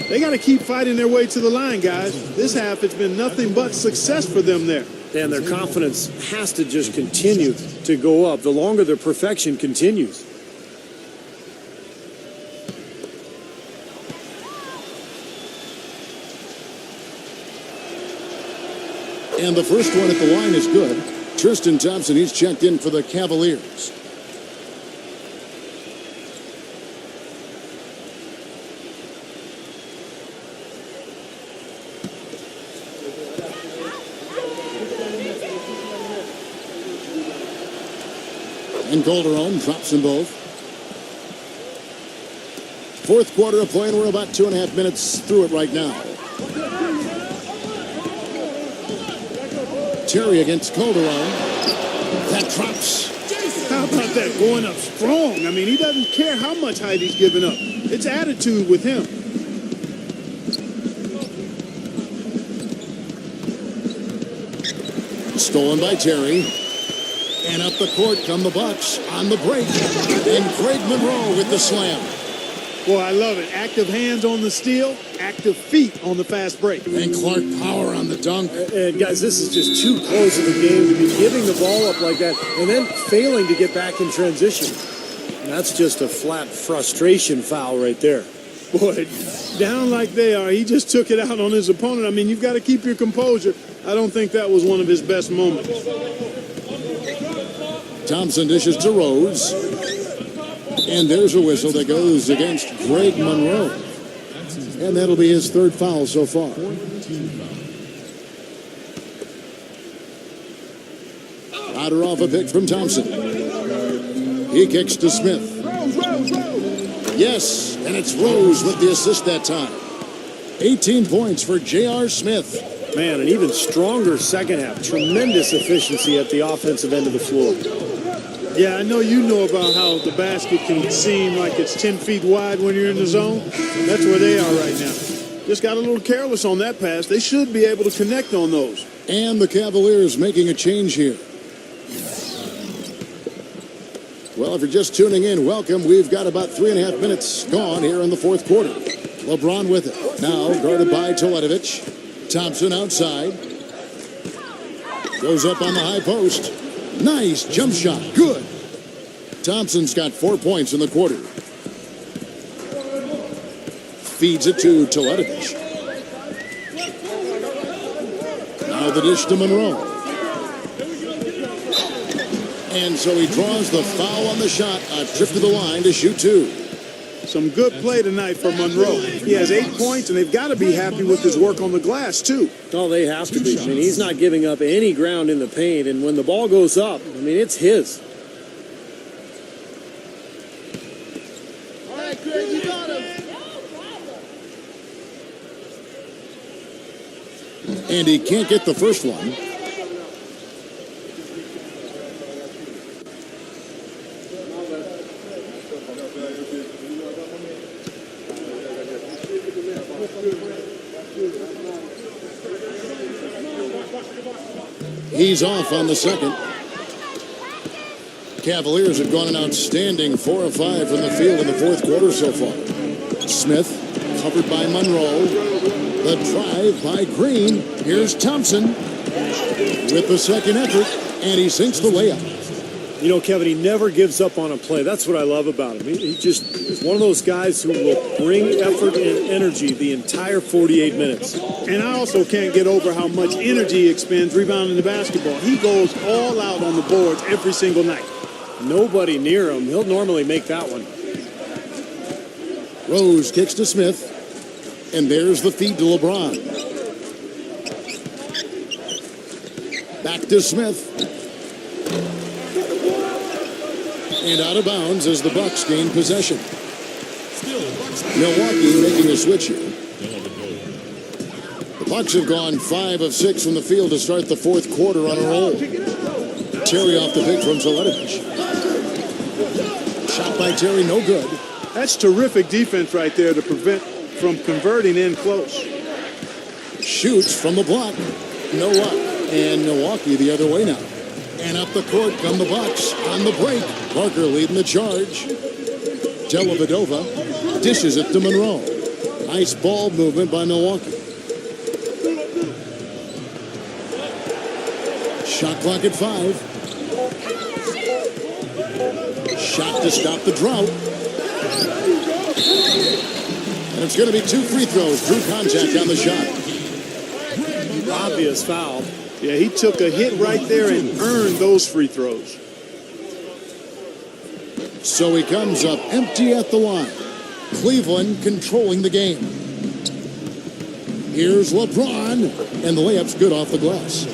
They got to keep fighting their way to the line, guys. This half, it's been nothing but success for them there. And their confidence has to just continue to go up the longer their perfection continues. And the first one at the line is good. Tristan Thompson, he's checked in for the Cavaliers. And Calderon drops them both. Fourth quarter of play, and we're about 2.5 minutes through it right now. Terry against Calderon. That drops. How about that? Going up strong. I mean, he doesn't care how much height he's giving up. It's attitude with him. Stolen by Terry. And up the court come the Bucks on the break. And Craig Monroe with the slam. Boy, I love it. Active hands on the steal, active feet on the fast break. And Clark Power on the dunk. And guys, this is just too close of a game to be giving the ball up like that and then failing to get back in transition. And that's just a flat frustration foul right there. Boy, down like they are, he just took it out on his opponent. I mean, you've got to keep your composure. I don't think that was one of his best moments. Thompson dishes to Rose. And there's a whistle that goes against Greg Monroe. And that'll be his third foul so far. Ryder off a pick from Thompson. He kicks to Smith. Yes, and it's Rose with the assist that time. 18 points for J.R. Smith. Man, an even stronger second half. Tremendous efficiency at the offensive end of the floor. Yeah, I know you know about how the basket can seem like it's 10 feet wide when you're in the zone. That's where they are right now. Just got a little careless on that pass. They should be able to connect on those. And the Cavaliers making a change here. Well, if you're just tuning in, welcome. We've got about 3.5 minutes gone here in the fourth quarter. LeBron with it. Now guarded by Teletovic. Thompson outside. Goes up on the high post. Nice jump shot. Good. Thompson's got 4 points in the quarter. Feeds it to Teletovic. Now the dish to Monroe. And so he draws the foul on the shot. A trip to the line to shoot two. Some good play tonight for Monroe. He has 8 points, and they've got to be happy with his work on the glass, too. Oh, they have to be. I mean, he's not giving up any ground in the paint, and when the ball goes up, I mean, it's his. All right, Greg, you got him. And he can't get the first one. He's off on the second. Cavaliers have gone an outstanding 4 of 5 from the field in the fourth quarter so far. Smith covered by Monroe. The drive by Green. Here's Thompson with the second effort, and he sinks the layup. You know, Kevin, he never gives up on a play. That's what I love about him. He just is one of those guys who will bring effort and energy the entire 48 minutes. And I also can't get over how much energy he expends rebounding the basketball. He goes all out on the boards every single night. Nobody near him. He'll normally make that one. Rose kicks to Smith. And there's the feed to LeBron. Back to Smith. And out of bounds as the Bucks gain possession. Milwaukee making a switch here. The Bucks have gone 5 of 6 from the field to start the fourth quarter on a roll. Terry off the pick from Teletovic. Shot by Terry, no good. That's terrific defense right there to prevent from converting in close. Shoots from the block. No luck. And Milwaukee the other way now. And up the court come the Bucks on the break. Parker leading the charge. Dellavedova dishes it to Monroe. Nice ball movement by Milwaukee. Shot clock at 5. Shot to stop the drought. And it's going to be 2 free throws. Drew contact on the shot. Obvious foul. Yeah, he took a hit right there and earned those free throws. So he comes up empty at the line. Cleveland controlling the game. Here's LeBron, and the layup's good off the glass.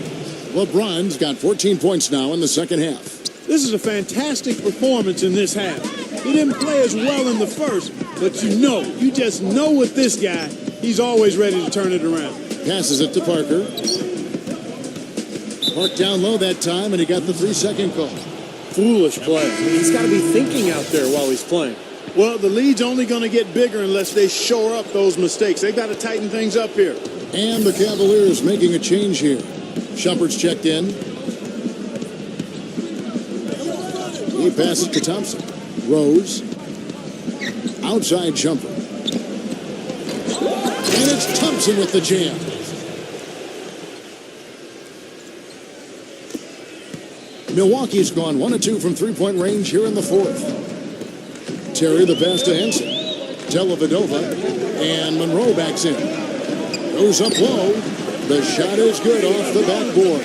LeBron's got 14 points now in the second half. This is a fantastic performance in this half. He didn't play as well in the first, but you just know with this guy, he's always ready to turn it around. Passes it to Parker. Park down low that time, and he got the 3-second call. Foolish play. He's got to be thinking out there while he's playing. Well, the lead's only going to get bigger unless they shore up those mistakes. They've got to tighten things up here. And the Cavaliers making a change here. Shumpert's checked in. He passes to Thompson. Rose. Outside Shumpert. And it's Thompson with the jam. Milwaukee's gone 1 of 2 from three-point range here in the fourth. Terry the pass to Henson. Dellavedova. And Monroe backs in. Goes up low. The shot is good off the backboard.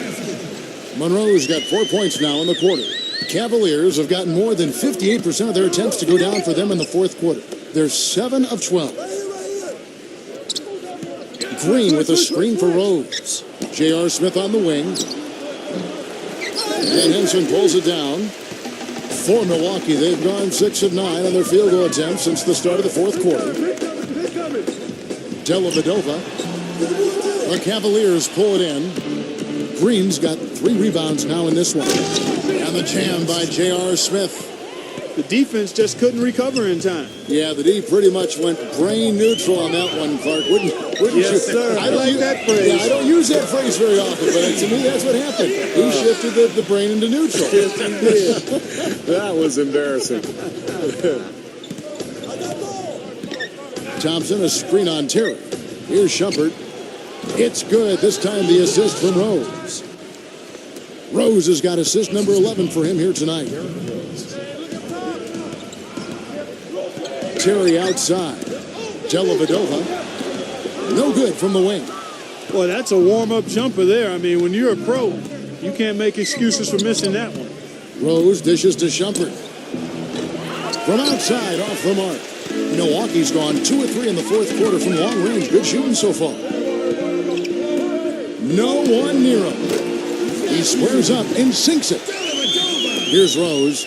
Monroe's got 4 points now in the quarter. Cavaliers have gotten more than 58% of their attempts to go down for them in the fourth quarter. They're 7 of 12. Green with a screen for Rose. J.R. Smith on the wing. And Henson pulls it down. For Milwaukee, they've gone 6 of 9 on their field goal attempts since the start of the fourth quarter. Dellavedova. The Cavaliers pull it in. Green's got 3 rebounds now in this one. And the jam by J.R. Smith. The defense just couldn't recover in time. Yeah, the D pretty much went brain neutral on that one, Clark. Wouldn't Yes, you? sir. I like that phrase. Yeah, I don't use that phrase very often, but to me, that's what happened. He shifted the brain into neutral. That was embarrassing. Thompson, a screen on Terry. Here's Shumpert. It's good. This time the assist from Rose. Rose has got assist number 11 for him here tonight. Terry outside. Dellavedova. No good from the wing. Boy, that's a warm-up jumper there. I mean, when you're a pro, you can't make excuses for missing that one. Rose dishes to Shumpert. From outside, off the mark. Milwaukee's gone 2 of 3 in the fourth quarter from long range. Good shooting so far. No one near him. He squares up and sinks it. Here's Rose.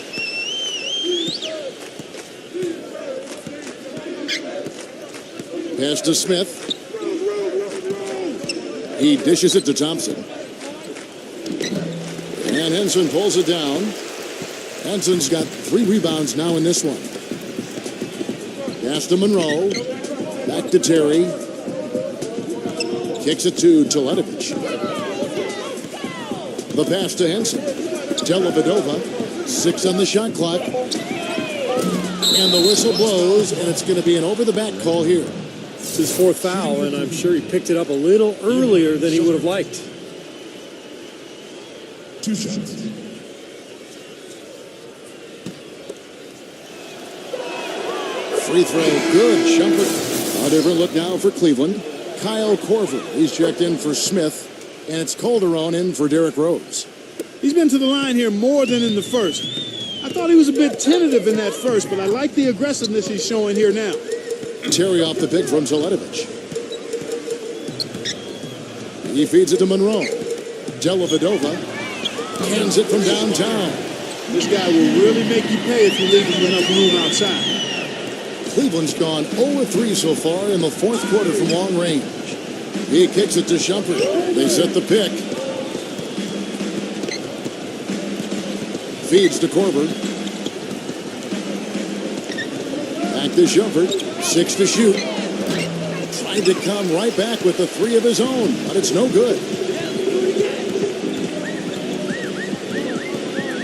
Pass to Smith. He dishes it to Thompson. And Henson pulls it down. Henson's got 3 rebounds now in this one. Pass to Monroe. Back to Terry. Kicks it to Teletovic. The pass to Henson. Dellavedova. 6 on the shot clock. And the whistle blows, and it's going to be an over-the-back call here. It's his 4th foul, and I'm sure he picked it up a little earlier than he would have liked. 2 shots. Free throw, good. Shumpert. A different look now for Cleveland. Kyle Korver. He's checked in for Smith, and it's Calderon in for Derrick Rose. He's been to the line here more than in the first. I thought he was a bit tentative in that first, but I like the aggressiveness he's showing here now. Terry off the pick from Teletovic. He feeds it to Monroe. Dellavedova hands it from downtown. This guy will really make you pay if you leave him enough room outside. Cleveland's gone 0 of 3 so far in the fourth quarter from long range. He kicks it to Shumpert. They set the pick. Feeds to Korver. Back to Shumpert. 6 to shoot. Tried to come right back with the 3 of his own, but it's no good.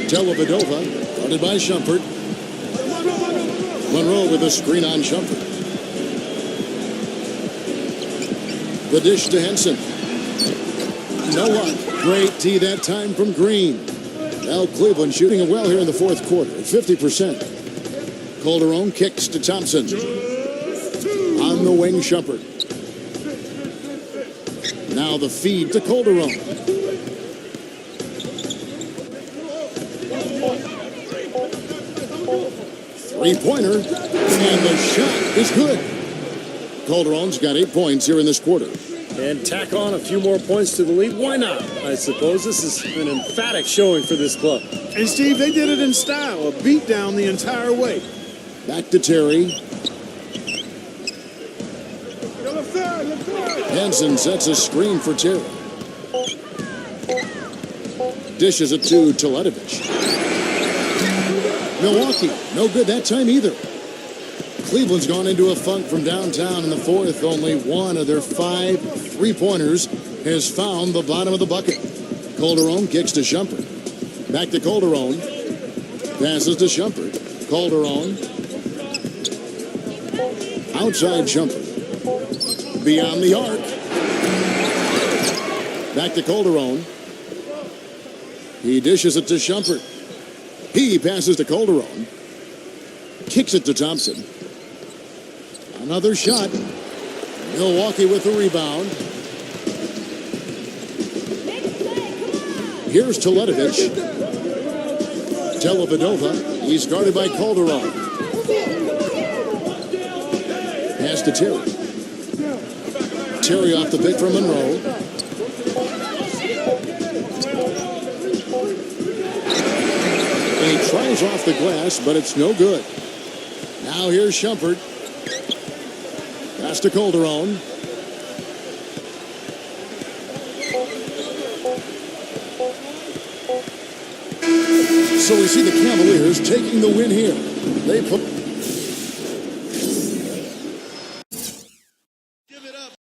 Dellavedova, guarded by Shumpert. Monroe with a screen on Shumpert. The dish to Henson. No luck. Great tee that time from Green. Now Cleveland shooting it well here in the fourth quarter at 50%. Calderon kicks to Thompson. On the wing, Shumpert. Now the feed to Calderon. Three-pointer. And the shot is good. Calderon's got 8 points here in this quarter. And tack on a few more points to the lead. Why not? I suppose this is an emphatic showing for this club. And, Steve, they did it in style. A beat down the entire way. Back to Terry. Hansen sets a screen for Terry. Dishes it to Teletovic. Milwaukee, no good that time either. Cleveland's gone into a funk from downtown in the fourth. Only one of their 5 three-pointers has found the bottom of the bucket. Calderon kicks to Shumpert. Back to Calderon. Passes to Shumpert. Calderon. Outside Shumpert. Beyond the arc. Back to Calderon. He dishes it to Shumpert. He passes to Calderon. Kicks it to Thompson. Another shot. Milwaukee with the rebound. Here's Teletovic. Dellavedova. He's guarded by Calderon. Pass to Terry. Terry off the pick from Monroe. And he tries off the glass, but it's no good. Now here's Shumpert. Pass to Calderon. So we see the Cavaliers taking the win here. They put